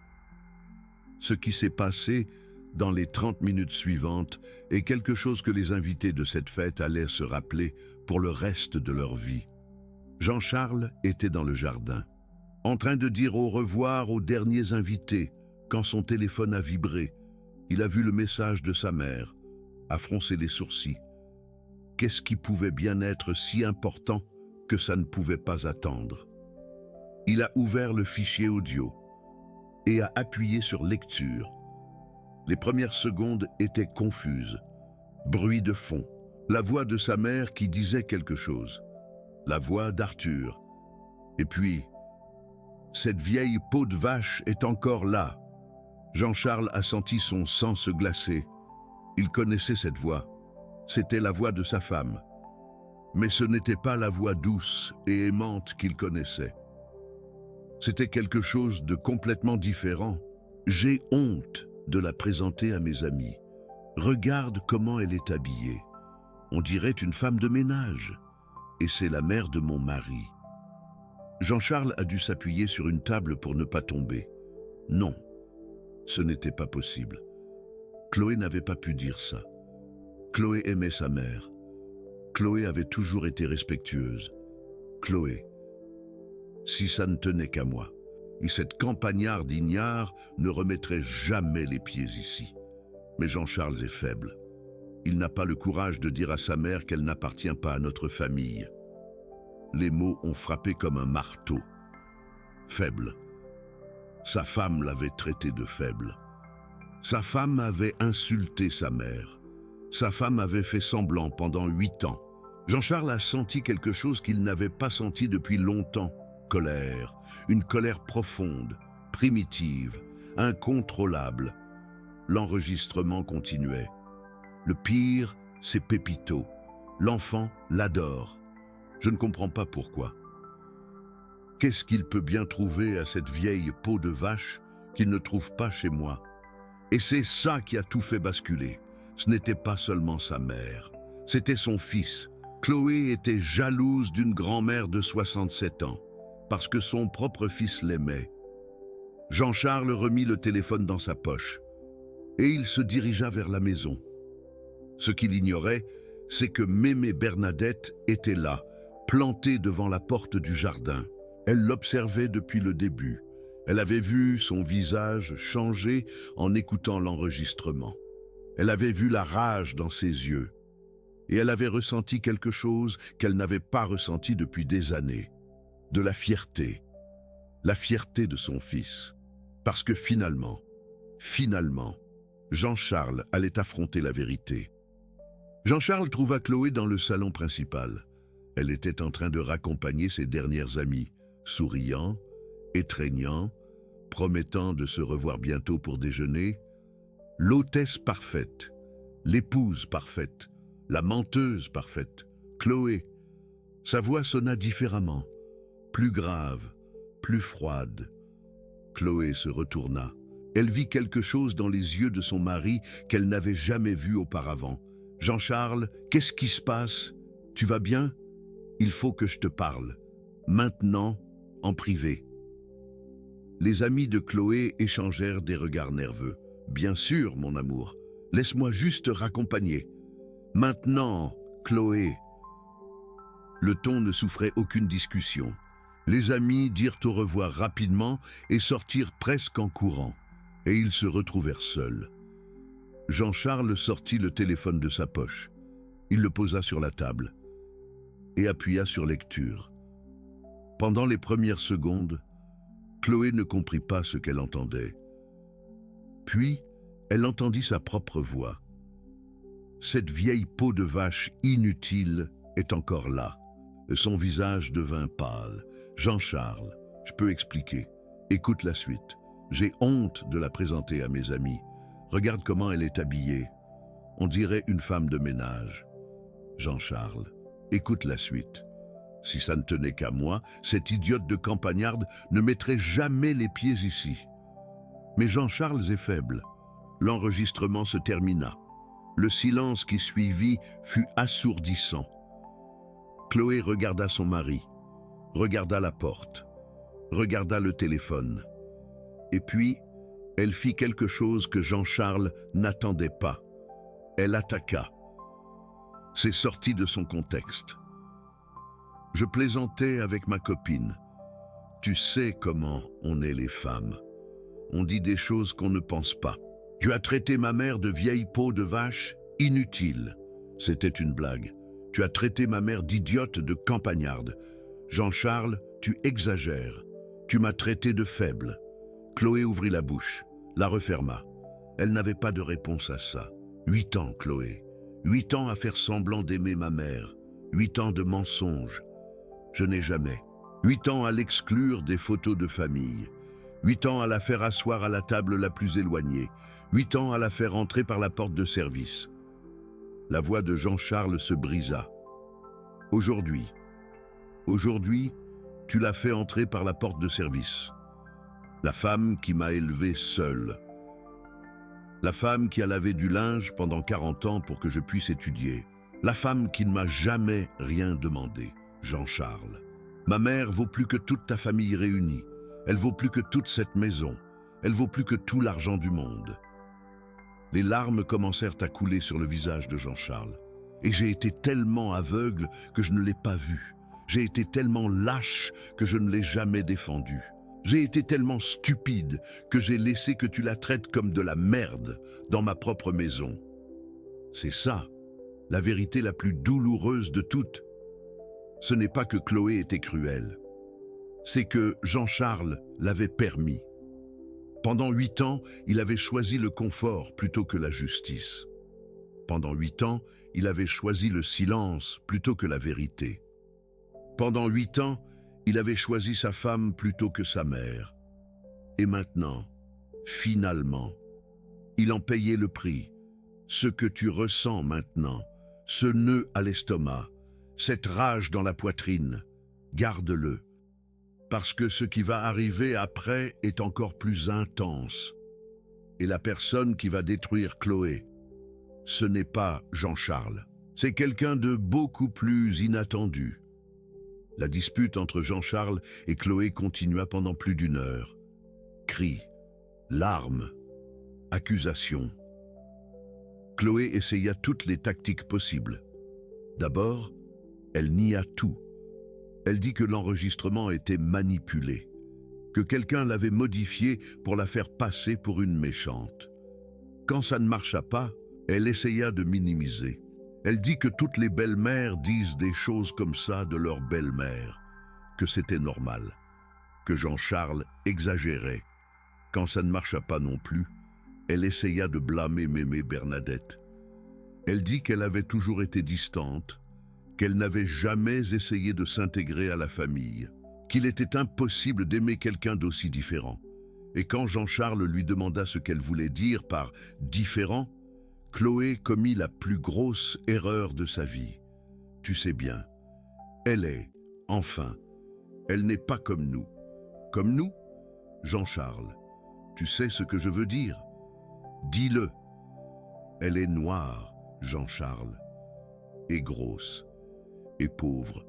Ce qui s'est passé dans les 30 minutes suivantes est quelque chose que les invités de cette fête allaient se rappeler pour le reste de leur vie. Jean-Charles était dans le jardin, en train de dire au revoir aux derniers invités, quand son téléphone a vibré. Il a vu le message de sa mère, a froncé les sourcils. Qu'est-ce qui pouvait bien être si important que ça ne pouvait pas attendre? Il a ouvert le fichier audio et a appuyé sur lecture. Les premières secondes étaient confuses. Bruit de fond. La voix de sa mère qui disait quelque chose. La voix d'Arthur. Et puis, cette vieille peau de vache est encore là. Jean-Charles a senti son sang se glacer. Il connaissait cette voix. C'était la voix de sa femme. Mais ce n'était pas la voix douce et aimante qu'il connaissait. C'était quelque chose de complètement différent. J'ai honte de la présenter à mes amis. Regarde comment elle est habillée. On dirait une femme de ménage. Et c'est la mère de mon mari. Jean-Charles a dû s'appuyer sur une table pour ne pas tomber. Non, ce n'était pas possible. Chloé n'avait pas pu dire ça. Chloé aimait sa mère. Chloé avait toujours été respectueuse. Chloé, si ça ne tenait qu'à moi, et cette campagnarde ignare ne remettrait jamais les pieds ici. Mais Jean-Charles est faible. Il n'a pas le courage de dire à sa mère qu'elle n'appartient pas à notre famille. Les mots ont frappé comme un marteau. Faible. Sa femme l'avait traité de faible. Sa femme avait insulté sa mère. Sa femme avait fait semblant pendant 8 ans. Jean-Charles a senti quelque chose qu'il n'avait pas senti depuis longtemps. Colère. Une colère profonde, primitive, incontrôlable. L'enregistrement continuait. Le pire, c'est Pépito. L'enfant l'adore. Je ne comprends pas pourquoi. Qu'est-ce qu'il peut bien trouver à cette vieille peau de vache qu'il ne trouve pas chez moi? Et c'est ça qui a tout fait basculer. Ce n'était pas seulement sa mère, c'était son fils. Chloé était jalouse d'une grand-mère de 67 ans, parce que son propre fils l'aimait. Jean-Charles remit le téléphone dans sa poche, et il se dirigea vers la maison. Ce qu'il ignorait, c'est que Mémé Bernadette était là, plantée devant la porte du jardin. Elle l'observait depuis le début. Elle avait vu son visage changer en écoutant l'enregistrement. Elle avait vu la rage dans ses yeux. Et elle avait ressenti quelque chose qu'elle n'avait pas ressenti depuis des années. De la fierté. La fierté de son fils. Parce que finalement, Jean-Charles allait affronter la vérité. Jean-Charles trouva Chloé dans le salon principal. Elle était en train de raccompagner ses dernières amies, souriant, étreignant, promettant de se revoir bientôt pour déjeuner. L'hôtesse parfaite, l'épouse parfaite, la menteuse parfaite, Chloé. Sa voix sonna différemment, plus grave, plus froide. Chloé se retourna. Elle vit quelque chose dans les yeux de son mari qu'elle n'avait jamais vu auparavant. « Jean-Charles, qu'est-ce qui se passe? Tu vas bien? Il faut que je te parle. Maintenant, en privé. » Les amis de Chloé échangèrent des regards nerveux. « Bien sûr, mon amour. Laisse-moi juste raccompagner. Maintenant, Chloé. » Le ton ne souffrait aucune discussion. Les amis dirent au revoir rapidement et sortirent presque en courant. Et ils se retrouvèrent seuls. Jean-Charles sortit le téléphone de sa poche. Il le posa sur la table et appuya sur lecture. Pendant les premières secondes, Chloé ne comprit pas ce qu'elle entendait. Puis, elle entendit sa propre voix. Cette vieille peau de vache inutile est encore là. Son visage devint pâle. Jean-Charles, je peux expliquer. Écoute la suite. J'ai honte de la présenter à mes amis. Regarde comment elle est habillée. On dirait une femme de ménage. Jean-Charles, écoute la suite. Si ça ne tenait qu'à moi, cette idiote de campagnarde ne mettrait jamais les pieds ici. Mais Jean-Charles est faible. L'enregistrement se termina. Le silence qui suivit fut assourdissant. Chloé regarda son mari, regarda la porte, regarda le téléphone. Et puis, elle fit quelque chose que Jean-Charles n'attendait pas. Elle attaqua. C'est sorti de son contexte. Je plaisantais avec ma copine. Tu sais comment on est les femmes. On dit des choses qu'on ne pense pas. Tu as traité ma mère de vieille peau de vache inutile. C'était une blague. Tu as traité ma mère d'idiote de campagnarde. Jean-Charles, tu exagères. Tu m'as traité de faible. Chloé ouvrit la bouche, la referma. Elle n'avait pas de réponse à ça. 8 ans, Chloé. 8 ans à faire semblant d'aimer ma mère. 8 ans de mensonges. Je n'ai jamais. 8 ans à l'exclure des photos de famille. 8 ans à la faire asseoir à la table la plus éloignée. 8 ans à la faire entrer par la porte de service. La voix de Jean-Charles se brisa. Aujourd'hui, tu l'as fait entrer par la porte de service. La femme qui m'a élevé seule. La femme qui a lavé du linge pendant 40 ans pour que je puisse étudier. La femme qui ne m'a jamais rien demandé. Jean-Charles. Ma mère vaut plus que toute ta famille réunie. Elle vaut plus que toute cette maison. Elle vaut plus que tout l'argent du monde. Les larmes commencèrent à couler sur le visage de Jean-Charles. Et j'ai été tellement aveugle que je ne l'ai pas vu. J'ai été tellement lâche que je ne l'ai jamais défendu. J'ai été tellement stupide que j'ai laissé que tu la traites comme de la merde dans ma propre maison. C'est ça, la vérité la plus douloureuse de toutes. Ce n'est pas que Chloé était cruelle. C'est que Jean-Charles l'avait permis. Pendant 8 ans, il avait choisi le confort plutôt que la justice. Pendant 8 ans, il avait choisi le silence plutôt que la vérité. Pendant 8 ans, il avait choisi sa femme plutôt que sa mère. Et maintenant, finalement, il en payait le prix. Ce que tu ressens maintenant, ce nœud à l'estomac, cette rage dans la poitrine, garde-le. Parce que ce qui va arriver après est encore plus intense. Et la personne qui va détruire Chloé, ce n'est pas Jean-Charles. C'est quelqu'un de beaucoup plus inattendu. La dispute entre Jean-Charles et Chloé continua pendant plus d'1 heure. Cris, larmes, accusations. Chloé essaya toutes les tactiques possibles. D'abord, elle nia tout. Elle dit que l'enregistrement était manipulé, que quelqu'un l'avait modifié pour la faire passer pour une méchante. Quand ça ne marcha pas, elle essaya de minimiser. Elle dit que toutes les belles-mères disent des choses comme ça de leur belle-mère, que c'était normal, que Jean-Charles exagérait. Quand ça ne marcha pas non plus, elle essaya de blâmer mémé Bernadette. Elle dit qu'elle avait toujours été distante, qu'elle n'avait jamais essayé de s'intégrer à la famille, qu'il était impossible d'aimer quelqu'un d'aussi différent. Et quand Jean-Charles lui demanda ce qu'elle voulait dire par « différent », Chloé commit la plus grosse erreur de sa vie. Tu sais bien, elle est, enfin, elle n'est pas comme nous. Comme nous, Jean-Charles, tu sais ce que je veux dire? Dis-le. Elle est noire, Jean-Charles, et grosse, et pauvre,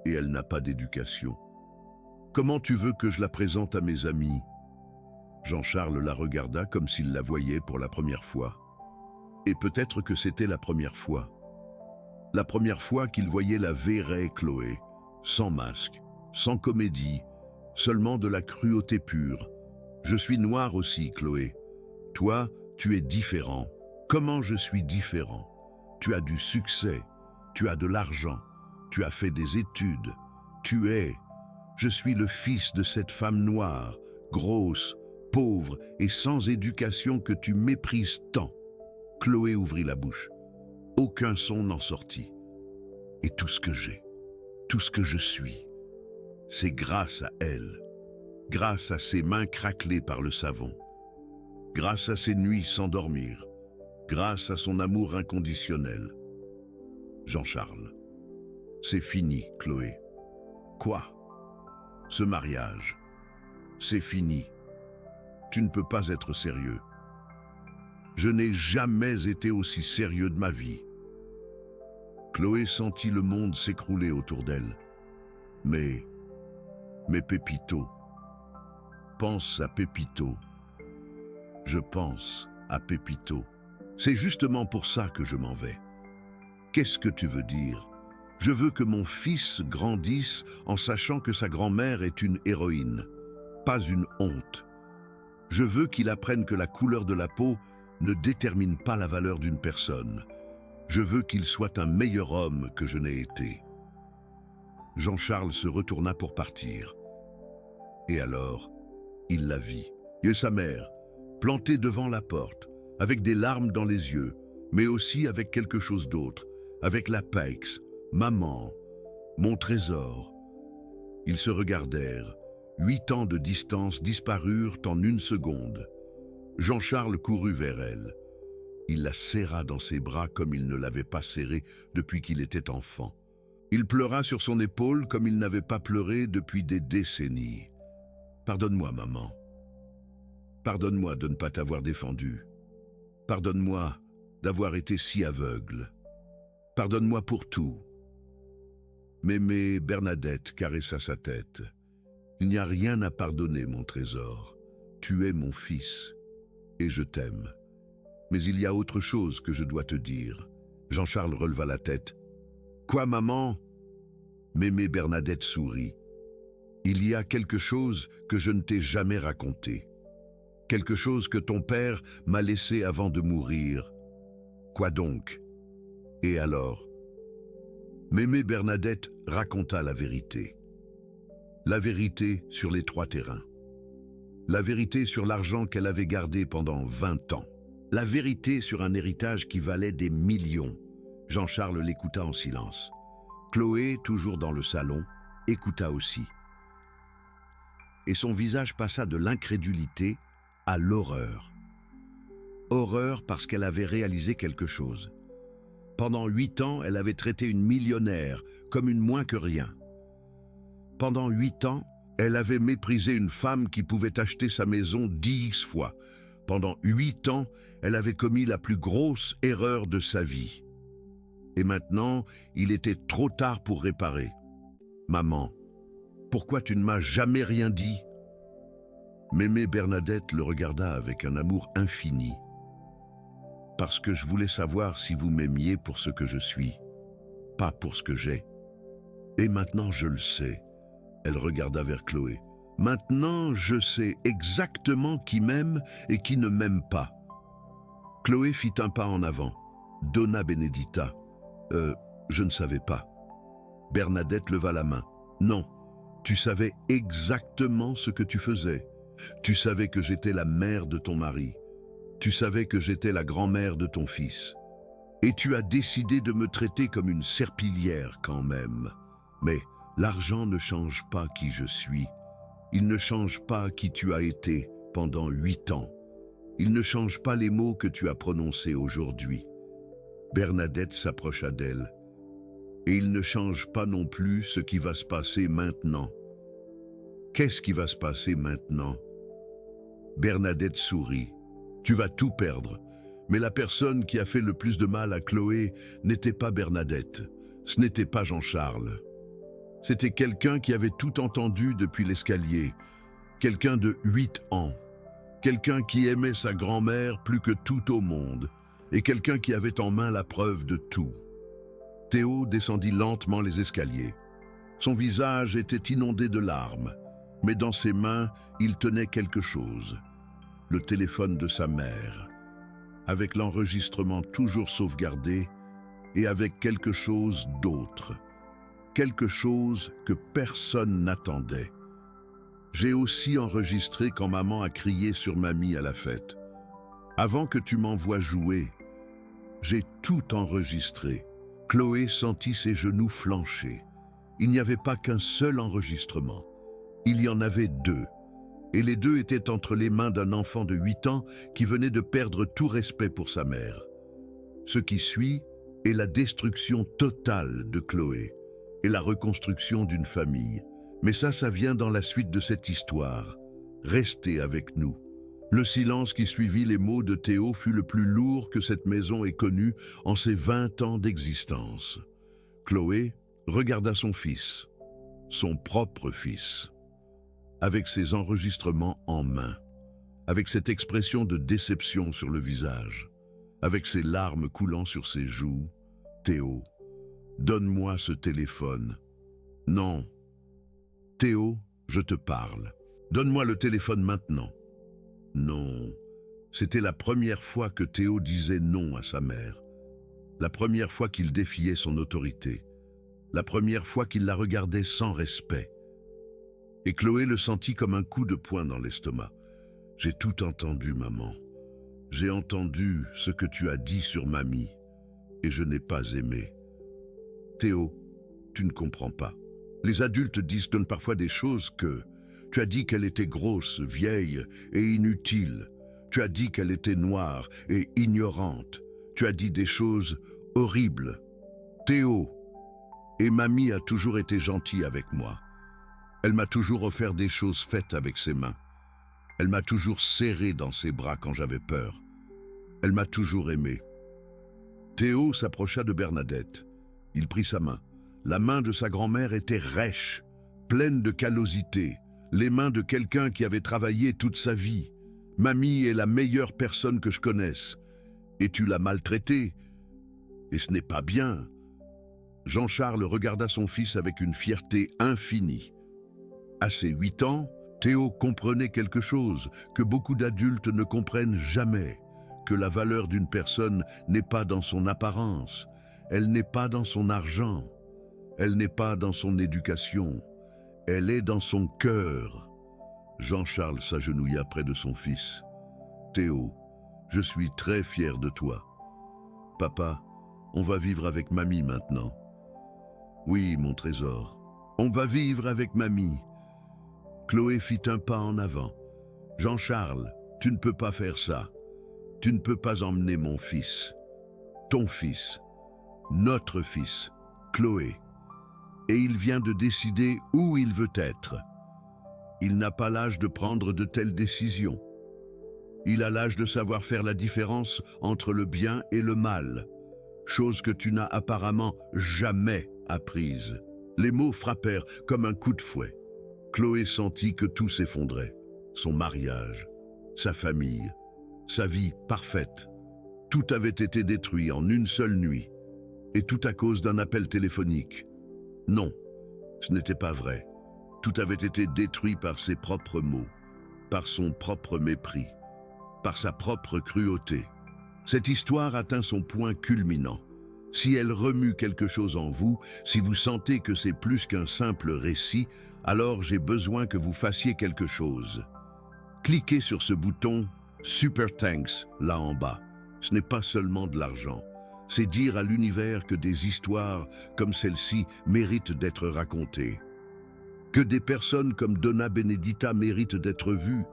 et elle n'a pas d'éducation. Comment tu veux que je la présente à mes amis? Jean-Charles la regarda comme s'il la voyait pour la première fois. Et peut-être que c'était la première fois. La première fois qu'il voyait la vraie Chloé, sans masque, sans comédie, seulement de la cruauté pure. Je suis noir aussi, Chloé. Toi, tu es différent. Comment je suis différent? Tu as du succès, tu as de l'argent, tu as fait des études. Tu es. Je suis le fils de cette femme noire, grosse, pauvre et sans éducation que tu méprises tant. Chloé ouvrit la bouche. Aucun son n'en sortit. Et tout ce que j'ai, tout ce que je suis, c'est grâce à elle, grâce à ses mains craquelées par le savon, grâce à ses nuits sans dormir, grâce à son amour inconditionnel. Jean-Charles. C'est fini, Chloé. Quoi? Ce mariage. C'est fini. Tu ne peux pas être sérieux. Je n'ai jamais été aussi sérieux de ma vie. Chloé sentit le monde s'écrouler autour d'elle. Mais Pépito. Pense à Pépito. Je pense à Pépito. C'est justement pour ça que je m'en vais. Qu'est-ce que tu veux dire? Je veux que mon fils grandisse en sachant que sa grand-mère est une héroïne, pas une honte. Je veux qu'il apprenne que la couleur de la peau ne détermine pas la valeur d'une personne. Je veux qu'il soit un meilleur homme que je n'ai été. Jean-Charles se retourna pour partir. Et alors, il la vit. Et sa mère, plantée devant la porte, avec des larmes dans les yeux, mais aussi avec quelque chose d'autre, avec l'apex, maman, mon trésor. Ils se regardèrent. 8 ans de distance disparurent en une seconde. Jean-Charles courut vers elle. Il la serra dans ses bras comme il ne l'avait pas serrée depuis qu'il était enfant. Il pleura sur son épaule comme il n'avait pas pleuré depuis des décennies. « Pardonne-moi, maman. Pardonne-moi de ne pas t'avoir défendu. Pardonne-moi d'avoir été si aveugle. Pardonne-moi pour tout. » Mémé Bernadette caressa sa tête. « Il n'y a rien à pardonner, mon trésor. Tu es mon fils, et je t'aime. Mais il y a autre chose que je dois te dire. » Jean-Charles releva la tête. « Quoi, maman ?» Mémé Bernadette sourit. « Il y a quelque chose que je ne t'ai jamais raconté. Quelque chose que ton père m'a laissé avant de mourir. » « Quoi donc ? Et alors ?» Mémé Bernadette raconta la vérité. La vérité sur les 3 terrains. La vérité sur l'argent qu'elle avait gardé pendant 20 ans. La vérité sur un héritage qui valait des millions. Jean-Charles l'écouta en silence. Chloé, toujours dans le salon, écouta aussi. Et son visage passa de l'incrédulité à l'horreur. Horreur parce qu'elle avait réalisé quelque chose. Pendant 8 ans, elle avait traité une millionnaire comme une moins que rien. Pendant 8 ans, elle avait méprisé une femme qui pouvait acheter sa maison 10 fois. Pendant 8 ans, elle avait commis la plus grosse erreur de sa vie. Et maintenant, il était trop tard pour réparer. « Maman, pourquoi tu ne m'as jamais rien dit ?» Mémé Bernadette le regarda avec un amour infini. « Parce que je voulais savoir si vous m'aimiez pour ce que je suis, pas pour ce que j'ai. Et maintenant je le sais. » Elle regarda vers Chloé. « Maintenant je sais exactement qui m'aime et qui ne m'aime pas. » Chloé fit un pas en avant. « Donna Benedita. Je ne savais pas. » Bernadette leva la main. « Non, tu savais exactement ce que tu faisais. Tu savais que j'étais la mère de ton mari. Tu savais que j'étais la grand-mère de ton fils. Et tu as décidé de me traiter comme une serpillière quand même. Mais l'argent ne change pas qui je suis. Il ne change pas qui tu as été pendant 8 ans. Il ne change pas les mots que tu as prononcés aujourd'hui. » Bernadette s'approcha d'elle. « Et il ne change pas non plus ce qui va se passer maintenant. » « Qu'est-ce qui va se passer maintenant ?» Bernadette sourit. « Tu vas tout perdre. Mais la personne qui a fait le plus de mal à Chloé n'était pas Bernadette. Ce n'était pas Jean-Charles. C'était quelqu'un qui avait tout entendu depuis l'escalier. Quelqu'un de 8 ans. Quelqu'un qui aimait sa grand-mère plus que tout au monde. Et quelqu'un qui avait en main la preuve de tout. » Théo descendit lentement les escaliers. Son visage était inondé de larmes. Mais dans ses mains, il tenait quelque chose. Le téléphone de sa mère, avec l'enregistrement toujours sauvegardé et avec quelque chose d'autre. Quelque chose que personne n'attendait. J'ai aussi enregistré quand maman a crié sur mamie à la fête. Avant que tu m'envoies jouer, J'ai tout enregistré. Chloé sentit ses genoux flancher. Il n'y avait pas qu'un seul enregistrement. Il y en avait deux. Et les deux étaient entre les mains d'un enfant de 8 ans qui venait de perdre tout respect pour sa mère. Ce qui suit est la destruction totale de Chloé et la reconstruction d'une famille. Mais ça vient dans la suite de cette histoire. Restez avec nous. Le silence qui suivit les mots de Théo fut le plus lourd que cette maison ait connu en ses 20 ans d'existence. Chloé regarda son fils, son propre fils, avec ses enregistrements en main, avec cette expression de déception sur le visage, avec ses larmes coulant sur ses joues. « Théo, donne-moi ce téléphone. »« Non. Théo, je te parle. Donne-moi le téléphone maintenant. » Non. C'était la première fois que Théo disait non à sa mère. La première fois qu'il défiait son autorité. La première fois qu'il la regardait sans respect. Et Chloé le sentit comme un coup de poing dans l'estomac. « J'ai tout entendu, maman. J'ai entendu ce que tu as dit sur mamie, et je n'ai pas aimé. Théo, tu ne comprends pas. Les adultes donnent parfois des choses que... Tu as dit qu'elle était grosse, vieille et inutile. Tu as dit qu'elle était noire et ignorante. Tu as dit des choses horribles. Théo, et mamie a toujours été gentille avec moi. Elle m'a toujours offert des choses faites avec ses mains. Elle m'a toujours serré dans ses bras quand j'avais peur. Elle m'a toujours aimé. » Théo s'approcha de Bernadette. Il prit sa main. La main de sa grand-mère était rêche, pleine de callosité. Les mains de quelqu'un qui avait travaillé toute sa vie. « Mamie est la meilleure personne que je connaisse. Et tu l'as maltraitée. Et ce n'est pas bien. » Jean-Charles regarda son fils avec une fierté infinie. À ses 8 ans, Théo comprenait quelque chose que beaucoup d'adultes ne comprennent jamais, que la valeur d'une personne n'est pas dans son apparence, elle n'est pas dans son argent, elle n'est pas dans son éducation. Elle est dans son cœur. Jean-Charles s'agenouilla près de son fils. « Théo, je suis très fier de toi. Papa, on va vivre avec mamie maintenant. »« Oui, mon trésor, on va vivre avec mamie. » Chloé fit un pas en avant. « Jean-Charles, tu ne peux pas faire ça. Tu ne peux pas emmener mon fils. Ton fils. Notre fils. Chloé. Et il vient de décider où il veut être. Il n'a pas l'âge de prendre de telles décisions. Il a l'âge de savoir faire la différence entre le bien et le mal, chose que tu n'as apparemment jamais apprise. » Les mots frappèrent comme un coup de fouet. Chloé sentit que tout s'effondrait. Son mariage, sa famille, sa vie parfaite. Tout avait été détruit en une seule nuit, et tout à cause d'un appel téléphonique. Non, ce n'était pas vrai. Tout avait été détruit par ses propres mots, par son propre mépris, par sa propre cruauté. Cette histoire atteint son point culminant. Si elle remue quelque chose en vous, si vous sentez que c'est plus qu'un simple récit, alors j'ai besoin que vous fassiez quelque chose. Cliquez sur ce bouton « Super Thanks » là en bas. Ce n'est pas seulement de l'argent. C'est dire à l'univers que des histoires comme celle-ci méritent d'être racontées. Que des personnes comme Donna Benedita méritent d'être vues.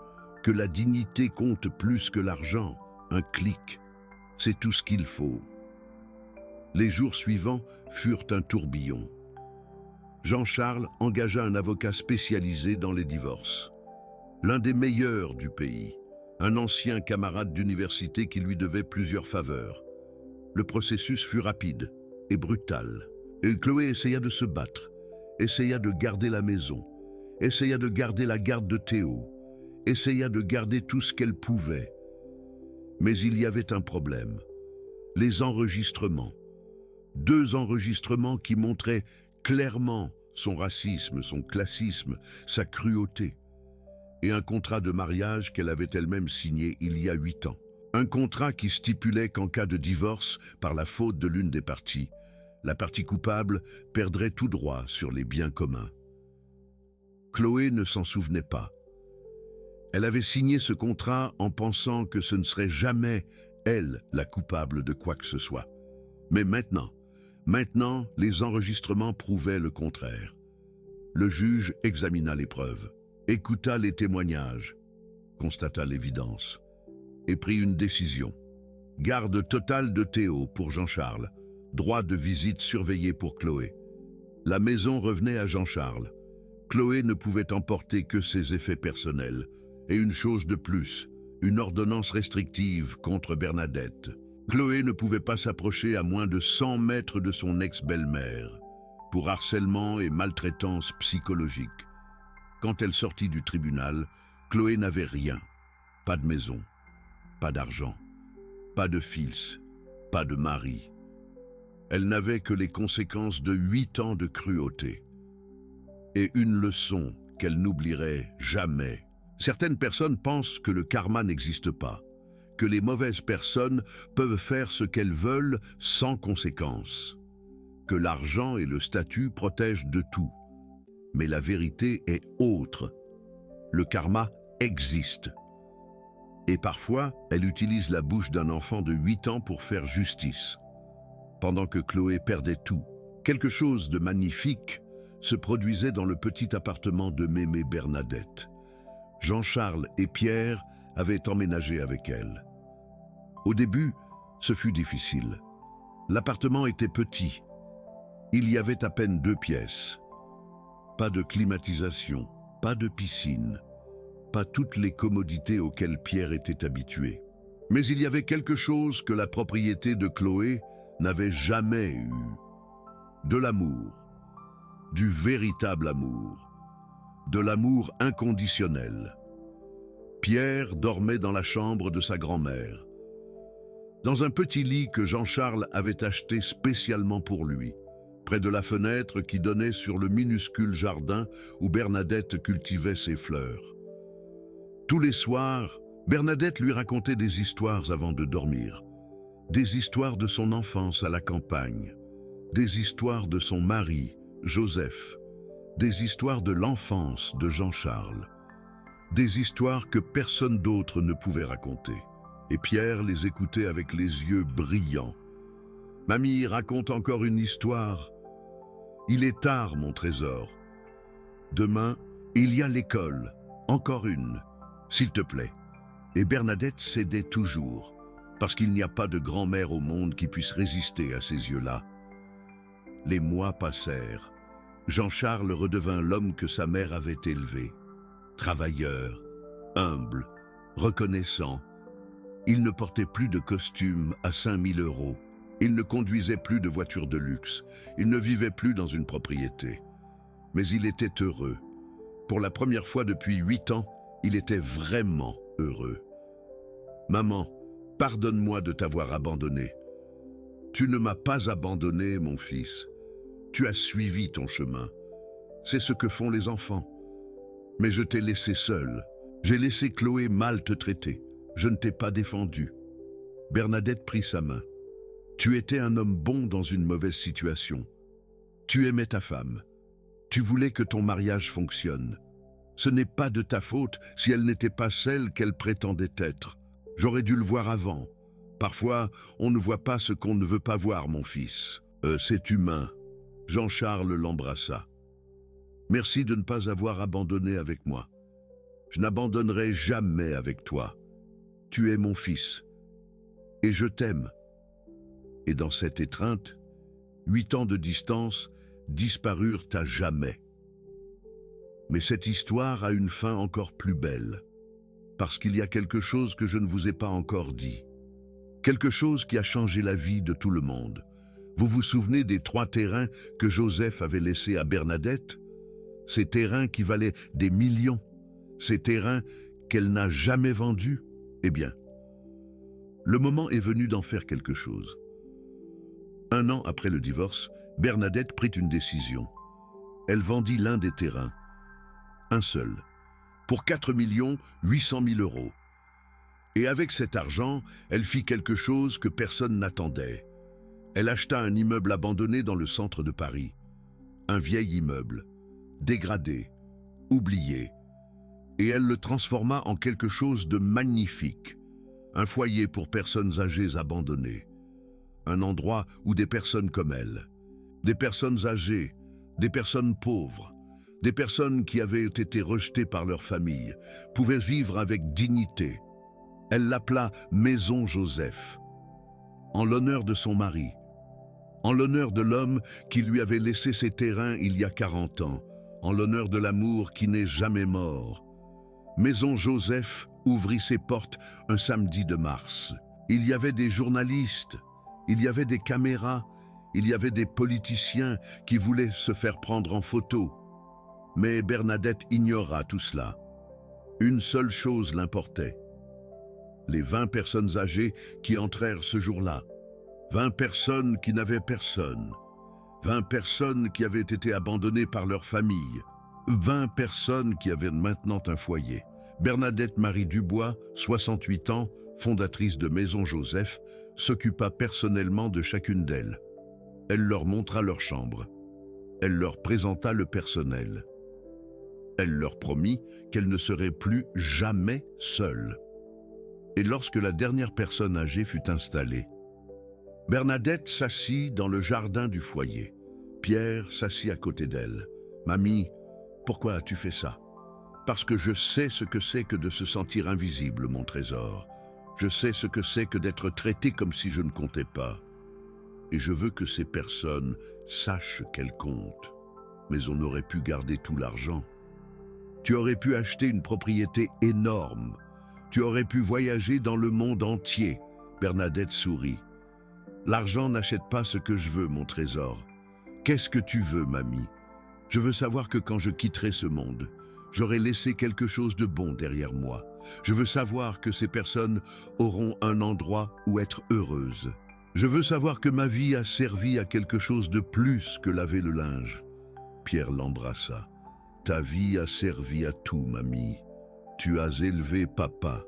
Que la dignité compte plus que l'argent. Un clic. C'est tout ce qu'il faut. Les jours suivants furent un tourbillon. Jean-Charles engagea un avocat spécialisé dans les divorces. L'un des meilleurs du pays. Un ancien camarade d'université qui lui devait plusieurs faveurs. Le processus fut rapide et brutal. Et Chloé essaya de se battre, essaya de garder la maison, essaya de garder la garde de Théo, essaya de garder tout ce qu'elle pouvait. Mais il y avait un problème. Les enregistrements. 2 enregistrements qui montraient clairement son racisme, son classisme, sa cruauté. Et un contrat de mariage qu'elle avait elle-même signé il y a 8 ans. Un contrat qui stipulait qu'en cas de divorce, par la faute de l'une des parties, la partie coupable perdrait tout droit sur les biens communs. Chloé ne s'en souvenait pas. Elle avait signé ce contrat en pensant que ce ne serait jamais elle, la coupable de quoi que ce soit. Mais maintenant, les enregistrements prouvaient le contraire. Le juge examina les preuves, écouta les témoignages, constata l'évidence et prit une décision. Garde totale de Théo pour Jean-Charles, droit de visite surveillé pour Chloé. La maison revenait à Jean-Charles. Chloé ne pouvait emporter que ses effets personnels. Et une chose de plus, une ordonnance restrictive contre Bernadette. Chloé ne pouvait pas s'approcher à moins de 100 mètres de son ex-belle-mère, pour harcèlement et maltraitance psychologique. Quand elle sortit du tribunal, Chloé n'avait rien. Pas de maison, pas d'argent, pas de fils, pas de mari. Elle n'avait que les conséquences de 8 ans de cruauté. Et une leçon qu'elle n'oublierait jamais. Certaines personnes pensent que le karma n'existe pas, que les mauvaises personnes peuvent faire ce qu'elles veulent sans conséquence, que l'argent et le statut protègent de tout. Mais la vérité est autre. Le karma existe. Et parfois, elle utilise la bouche d'un enfant de 8 ans pour faire justice. Pendant que Chloé perdait tout, quelque chose de magnifique se produisait dans le petit appartement de Mémé Bernadette. Jean-Charles et Pierre avaient emménagé avec elle. Au début, ce fut difficile. L'appartement était petit. Il y avait à peine 2 pièces. Pas de climatisation, pas de piscine, pas toutes les commodités auxquelles Pierre était habitué. Mais il y avait quelque chose que la propriété de Chloé n'avait jamais eu. De l'amour. Du véritable amour. De l'amour inconditionnel. Pierre dormait dans la chambre de sa grand-mère, dans un petit lit que Jean-Charles avait acheté spécialement pour lui, près de la fenêtre qui donnait sur le minuscule jardin où Bernadette cultivait ses fleurs. Tous les soirs, Bernadette lui racontait des histoires avant de dormir, des histoires de son enfance à la campagne, des histoires de son mari, Joseph, des histoires de l'enfance de Jean-Charles, des histoires que personne d'autre ne pouvait raconter. Et Pierre les écoutait avec les yeux brillants. « Mamie, raconte encore une histoire. Il est tard, mon trésor. Demain, il y a l'école. Encore une, s'il te plaît. » Et Bernadette cédait toujours, parce qu'il n'y a pas de grand-mère au monde qui puisse résister à ces yeux-là. Les mois passèrent. Jean-Charles redevint l'homme que sa mère avait élevé. Travailleur, humble, reconnaissant. Il ne portait plus de costume à 5 000 €. Il ne conduisait plus de voiture de luxe. Il ne vivait plus dans une propriété. Mais il était heureux. Pour la première fois depuis 8 ans, il était vraiment heureux. « Maman, pardonne-moi de t'avoir abandonné. Tu ne m'as pas abandonné, mon fils. Tu as suivi ton chemin. C'est ce que font les enfants. Mais je t'ai laissé seul. J'ai laissé Chloé mal te traiter. Je ne t'ai pas défendu. » Bernadette prit sa main. « Tu étais un homme bon dans une mauvaise situation. Tu aimais ta femme. Tu voulais que ton mariage fonctionne. Ce n'est pas de ta faute si elle n'était pas celle qu'elle prétendait être. J'aurais dû le voir avant. Parfois, on ne voit pas ce qu'on ne veut pas voir, mon fils. C'est humain. » Jean-Charles l'embrassa. « Merci de ne pas avoir abandonné avec moi. Je n'abandonnerai jamais avec toi. Tu es mon fils. Et je t'aime. » Et dans cette étreinte, 8 ans de distance disparurent à jamais. Mais cette histoire a une fin encore plus belle, parce qu'il y a quelque chose que je ne vous ai pas encore dit. Quelque chose qui a changé la vie de tout le monde. Vous vous souvenez des 3 terrains que Joseph avait laissés à Bernadette? Ces terrains qui valaient des millions. Ces terrains qu'elle n'a jamais vendus? Eh bien, le moment est venu d'en faire quelque chose. 1 an après le divorce, Bernadette prit une décision. Elle vendit l'un des terrains, un seul, pour 4 800 000 €. Et avec cet argent, elle fit quelque chose que personne n'attendait. Elle acheta un immeuble abandonné dans le centre de Paris. Un vieil immeuble, dégradé, oublié. Et elle le transforma en quelque chose de magnifique. un foyer pour personnes âgées abandonnées, un endroit où des personnes comme elle, des personnes âgées, des personnes pauvres, des personnes qui avaient été rejetées par leur famille, pouvaient vivre avec dignité. Elle l'appela Maison Joseph, en l'honneur de son mari, en l'honneur de l'homme qui lui avait laissé ses terrains il y a 40 ans, en l'honneur de l'amour qui n'est jamais mort. Maison Joseph ouvrit ses portes un samedi de mars. Il y avait des journalistes, il y avait des caméras, il y avait des politiciens qui voulaient se faire prendre en photo. Mais Bernadette ignora tout cela. Une seule chose l'importait. Les 20 personnes âgées qui entrèrent ce jour-là. 20 personnes qui n'avaient personne. 20 personnes qui avaient été abandonnées par leur famille. 20 personnes qui avaient maintenant un foyer. Bernadette Marie Dubois, 68 ans, fondatrice de Maison Joseph, s'occupa personnellement de chacune d'elles. Elle leur montra leur chambre. Elle leur présenta le personnel. Elle leur promit qu'elle ne serait plus jamais seule. Et lorsque la dernière personne âgée fut installée, Bernadette s'assit dans le jardin du foyer. Pierre s'assit à côté d'elle. « Mamie, pourquoi as-tu fait ça ? » « Parce que je sais ce que c'est que de se sentir invisible, mon trésor. Je sais ce que c'est que d'être traité comme si je ne comptais pas. Et je veux que ces personnes sachent qu'elles comptent. Mais on aurait pu garder tout l'argent. Tu aurais pu acheter une propriété énorme. Tu aurais pu voyager dans le monde entier. » Bernadette sourit. « L'argent n'achète pas ce que je veux, mon trésor. Qu'est-ce que tu veux, mamie ? Je veux savoir que quand je quitterai ce monde, j'aurai laissé quelque chose de bon derrière moi. Je veux savoir que ces personnes auront un endroit où être heureuses. Je veux savoir que ma vie a servi à quelque chose de plus que laver le linge. » Pierre l'embrassa. « Ta vie a servi à tout, mamie. Tu as élevé papa,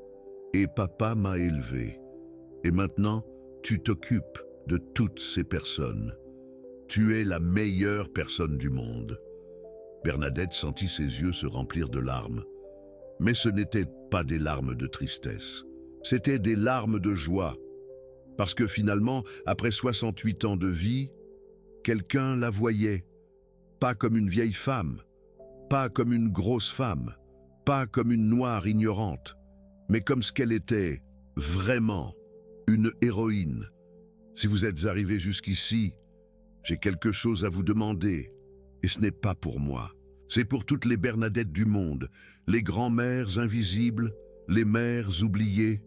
et papa m'a élevé. Et maintenant, tu t'occupes de toutes ces personnes. Tu es la meilleure personne du monde. » Bernadette sentit ses yeux se remplir de larmes. Mais ce n'étaient pas des larmes de tristesse. C'étaient des larmes de joie. Parce que finalement, après 68 ans de vie, quelqu'un la voyait. Pas comme une vieille femme, pas comme une grosse femme, pas comme une noire ignorante, mais comme ce qu'elle était, vraiment, une héroïne. Si vous êtes arrivé jusqu'ici, j'ai quelque chose à vous demander. Et ce n'est pas pour moi. C'est pour toutes les Bernadettes du monde, les grands-mères invisibles, les mères oubliées,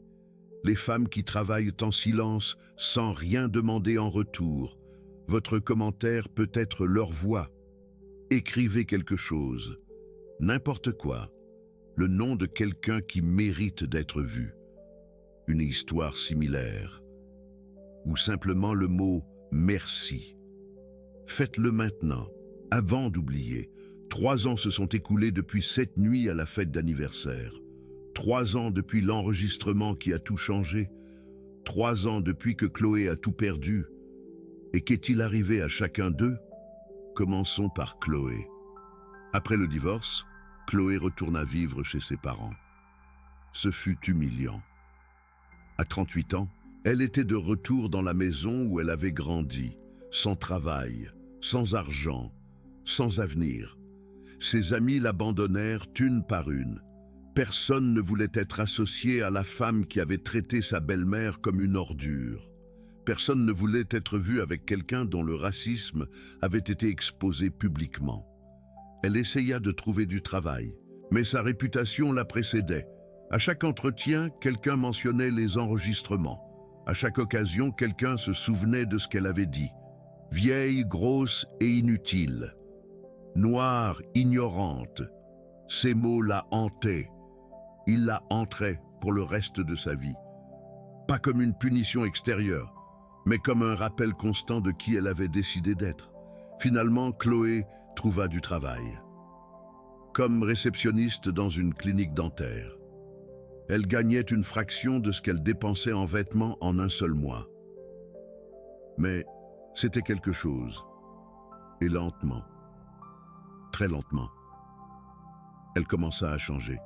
les femmes qui travaillent en silence sans rien demander en retour. Votre commentaire peut être leur voix. Écrivez quelque chose, n'importe quoi, le nom de quelqu'un qui mérite d'être vu, une histoire similaire, ou simplement le mot « merci ». Faites-le maintenant. Avant d'oublier, 3 ans se sont écoulés depuis cette nuit à la fête d'anniversaire. 3 ans depuis l'enregistrement qui a tout changé. 3 ans depuis que Chloé a tout perdu. Et qu'est-il arrivé à chacun d'eux? Commençons par Chloé. Après le divorce, Chloé retourna vivre chez ses parents. Ce fut humiliant. À 38 ans, elle était de retour dans la maison où elle avait grandi, sans travail, sans argent, sans avenir. Ses amis l'abandonnèrent une par une. Personne ne voulait être associé à la femme qui avait traité sa belle-mère comme une ordure. Personne ne voulait être vu avec quelqu'un dont le racisme avait été exposé publiquement. Elle essaya de trouver du travail, mais sa réputation la précédait. À chaque entretien, quelqu'un mentionnait les enregistrements. À chaque occasion, quelqu'un se souvenait de ce qu'elle avait dit. Vieille, grosse et inutile. Noire, ignorante. Ces mots la hantaient. Il la hanterait pour le reste de sa vie. Pas comme une punition extérieure, mais comme un rappel constant de qui elle avait décidé d'être. Finalement, Chloé trouva du travail. Comme réceptionniste dans une clinique dentaire. Elle gagnait une fraction de ce qu'elle dépensait en vêtements en un seul mois. Mais c'était quelque chose. Et lentement, très lentement, elle commença à changer.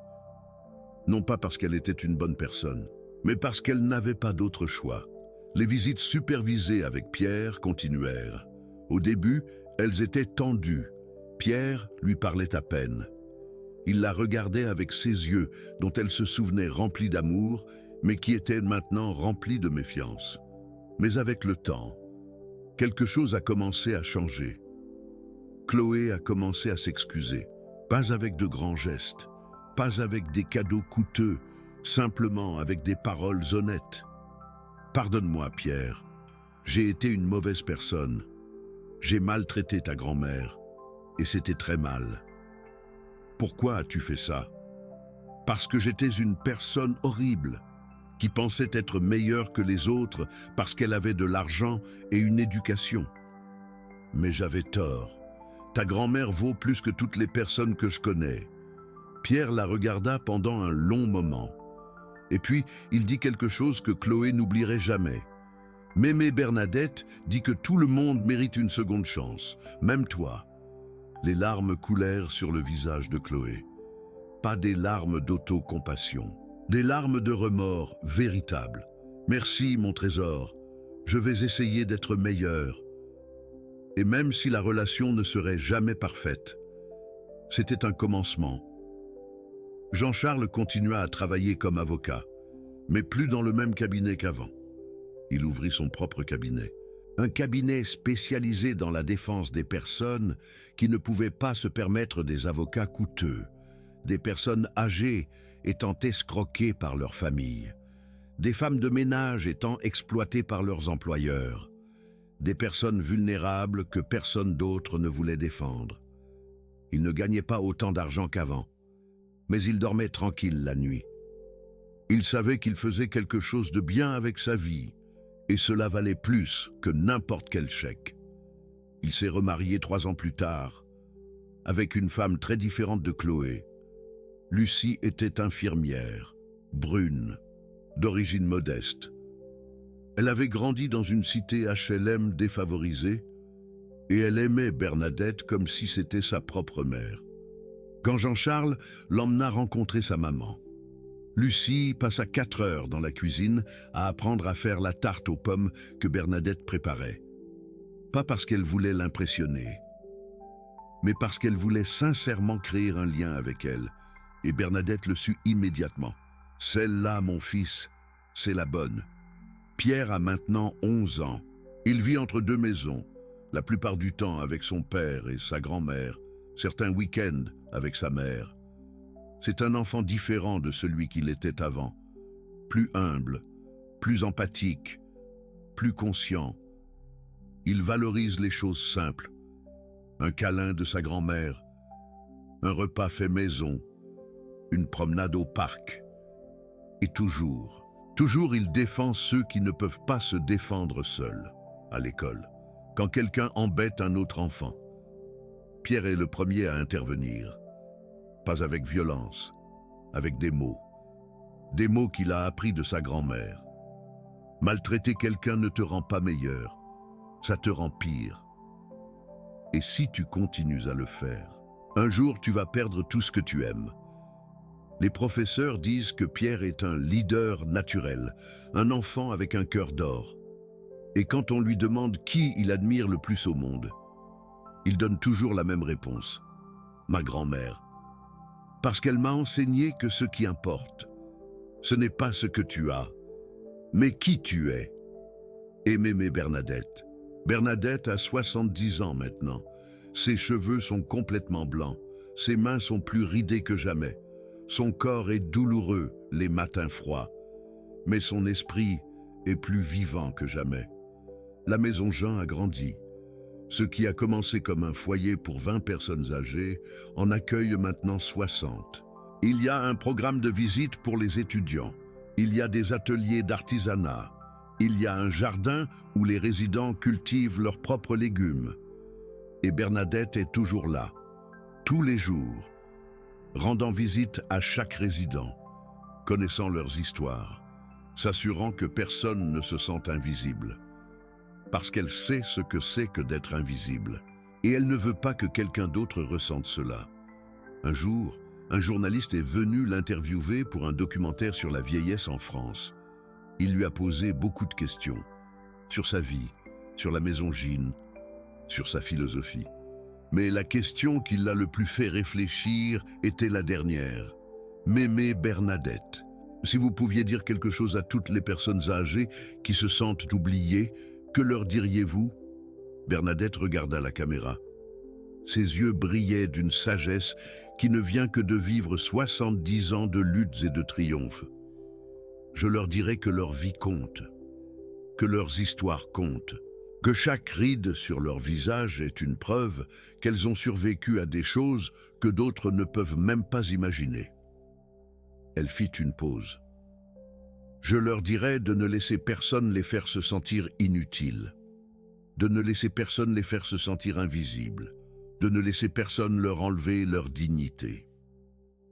Non pas parce qu'elle était une bonne personne, mais parce qu'elle n'avait pas d'autre choix. Les visites supervisées avec Pierre continuèrent. Au début, elles étaient tendues. Pierre lui parlait à peine. Il la regardait avec ses yeux, dont elle se souvenait remplis d'amour, mais qui étaient maintenant remplis de méfiance. Mais avec le temps, quelque chose a commencé à changer. Chloé a commencé à s'excuser, pas avec de grands gestes, pas avec des cadeaux coûteux, simplement avec des paroles honnêtes. « Pardonne-moi, Pierre, j'ai été une mauvaise personne. J'ai maltraité ta grand-mère, et c'était très mal. Pourquoi as-tu fait ça? Parce que j'étais une personne horrible, qui pensait être meilleure que les autres parce qu'elle avait de l'argent et une éducation. Mais j'avais tort. Ta grand-mère vaut plus que toutes les personnes que je connais. » Pierre la regarda pendant un long moment. Et puis, il dit quelque chose que Chloé n'oublierait jamais. Mémé Bernadette dit que tout le monde mérite une seconde chance, même toi. Les larmes coulèrent sur le visage de Chloé. Pas des larmes d'autocompassion, des larmes de remords véritables. « Merci, mon trésor. Je vais essayer d'être meilleur. » Et même si la relation ne serait jamais parfaite, c'était un commencement. Jean-Charles continua à travailler comme avocat, mais plus dans le même cabinet qu'avant. Il ouvrit son propre cabinet. Un cabinet spécialisé dans la défense des personnes qui ne pouvaient pas se permettre des avocats coûteux, des personnes âgées étant escroquées par leur famille, des femmes de ménage étant exploitées par leurs employeurs, des personnes vulnérables que personne d'autre ne voulait défendre. Il ne gagnait pas autant d'argent qu'avant, mais il dormait tranquille la nuit. Il savait qu'il faisait quelque chose de bien avec sa vie, et cela valait plus que n'importe quel chèque. Il s'est remarié 3 ans plus tard, avec une femme très différente de Chloé. Lucie était infirmière, brune, d'origine modeste. Elle avait grandi dans une cité HLM défavorisée, et elle aimait Bernadette comme si c'était sa propre mère. Quand Jean-Charles l'emmena rencontrer sa maman, Lucie passa 4 heures dans la cuisine à apprendre à faire la tarte aux pommes que Bernadette préparait. Pas parce qu'elle voulait l'impressionner, mais parce qu'elle voulait sincèrement créer un lien avec elle, et Bernadette le sut immédiatement. « Celle-là, mon fils, c'est la bonne. » Pierre a maintenant 11 ans. Il vit entre 2 maisons, la plupart du temps avec son père et sa grand-mère, certains week-ends avec sa mère. C'est un enfant différent de celui qu'il était avant, plus humble, plus empathique, plus conscient. Il valorise les choses simples, un câlin de sa grand-mère, un repas fait maison, une promenade au parc. Et toujours il défend ceux qui ne peuvent pas se défendre seuls, à l'école, quand quelqu'un embête un autre enfant. Pierre est le premier à intervenir, pas avec violence, avec des mots qu'il a appris de sa grand-mère. Maltraiter quelqu'un ne te rend pas meilleur, ça te rend pire. Et si tu continues à le faire, un jour tu vas perdre tout ce que tu aimes. Les professeurs disent que Pierre est un leader naturel, un enfant avec un cœur d'or. Et quand on lui demande qui il admire le plus au monde, il donne toujours la même réponse. Ma grand-mère. Parce qu'elle m'a enseigné que ce qui importe, ce n'est pas ce que tu as, mais qui tu es. Et Mémé Bernadette. Bernadette a 70 ans maintenant. Ses cheveux sont complètement blancs, ses mains sont plus ridées que jamais. Son corps est douloureux les matins froids, mais son esprit est plus vivant que jamais. La maison Jean a grandi. Ce qui a commencé comme un foyer pour 20 personnes âgées en accueille maintenant 60. Il y a un programme de visite pour les étudiants. Il y a des ateliers d'artisanat. Il y a un jardin où les résidents cultivent leurs propres légumes. Et Bernadette est toujours là, tous les jours, rendant visite à chaque résident, connaissant leurs histoires, s'assurant que personne ne se sent invisible. Parce qu'elle sait ce que c'est que d'être invisible. Et elle ne veut pas que quelqu'un d'autre ressente cela. Un jour, un journaliste est venu l'interviewer pour un documentaire sur la vieillesse en France. Il lui a posé beaucoup de questions sur sa vie, sur la maison Gine, sur sa philosophie. Mais la question qui l'a le plus fait réfléchir était la dernière. Mémé Bernadette. Si vous pouviez dire quelque chose à toutes les personnes âgées qui se sentent oubliées, que leur diriez-vous? Bernadette regarda la caméra. Ses yeux brillaient d'une sagesse qui ne vient que de vivre 70 ans de luttes et de triomphes. Je leur dirai que leur vie compte, que leurs histoires comptent, que chaque ride sur leur visage est une preuve qu'elles ont survécu à des choses que d'autres ne peuvent même pas imaginer. Elle fit une pause. Je leur dirai de ne laisser personne les faire se sentir inutiles, de ne laisser personne les faire se sentir invisibles, de ne laisser personne leur enlever leur dignité.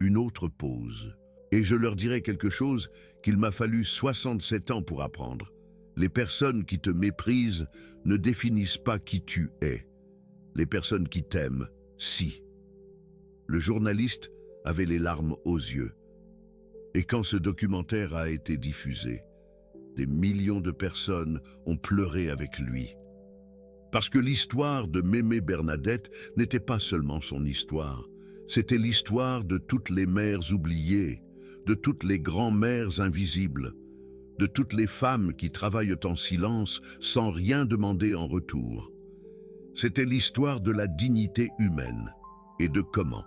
Une autre pause. Et je leur dirai quelque chose qu'il m'a fallu 67 ans pour apprendre. Les personnes qui te méprisent ne définissent pas qui tu es. Les personnes qui t'aiment, si. Le journaliste avait les larmes aux yeux. Et quand ce documentaire a été diffusé, des millions de personnes ont pleuré avec lui. Parce que l'histoire de Mémé Bernadette n'était pas seulement son histoire, c'était l'histoire de toutes les mères oubliées, de toutes les grands-mères invisibles, de toutes les femmes qui travaillent en silence sans rien demander en retour. C'était l'histoire de la dignité humaine et de comment,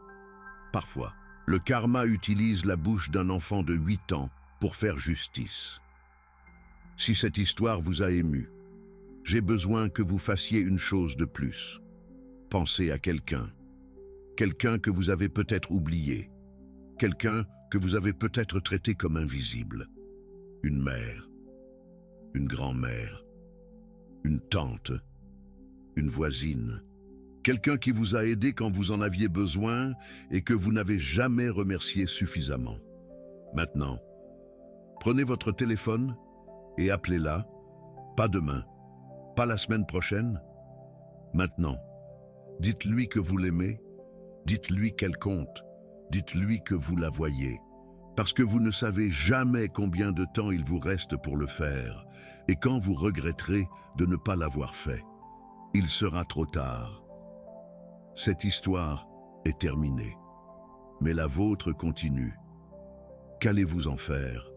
parfois, le karma utilise la bouche d'un enfant de 8 ans pour faire justice. Si cette histoire vous a ému, j'ai besoin que vous fassiez une chose de plus. Pensez à quelqu'un que vous avez peut-être oublié, quelqu'un que vous avez peut-être traité comme invisible. Une mère, une grand-mère, une tante, une voisine, quelqu'un qui vous a aidé quand vous en aviez besoin et que vous n'avez jamais remercié suffisamment. Maintenant, prenez votre téléphone et appelez-la, pas demain, pas la semaine prochaine, maintenant. Dites-lui que vous l'aimez, dites-lui qu'elle compte, dites-lui que vous la voyez. Parce que vous ne savez jamais combien de temps il vous reste pour le faire, et quand vous regretterez de ne pas l'avoir fait, il sera trop tard. Cette histoire est terminée, mais la vôtre continue. Qu'allez-vous en faire ?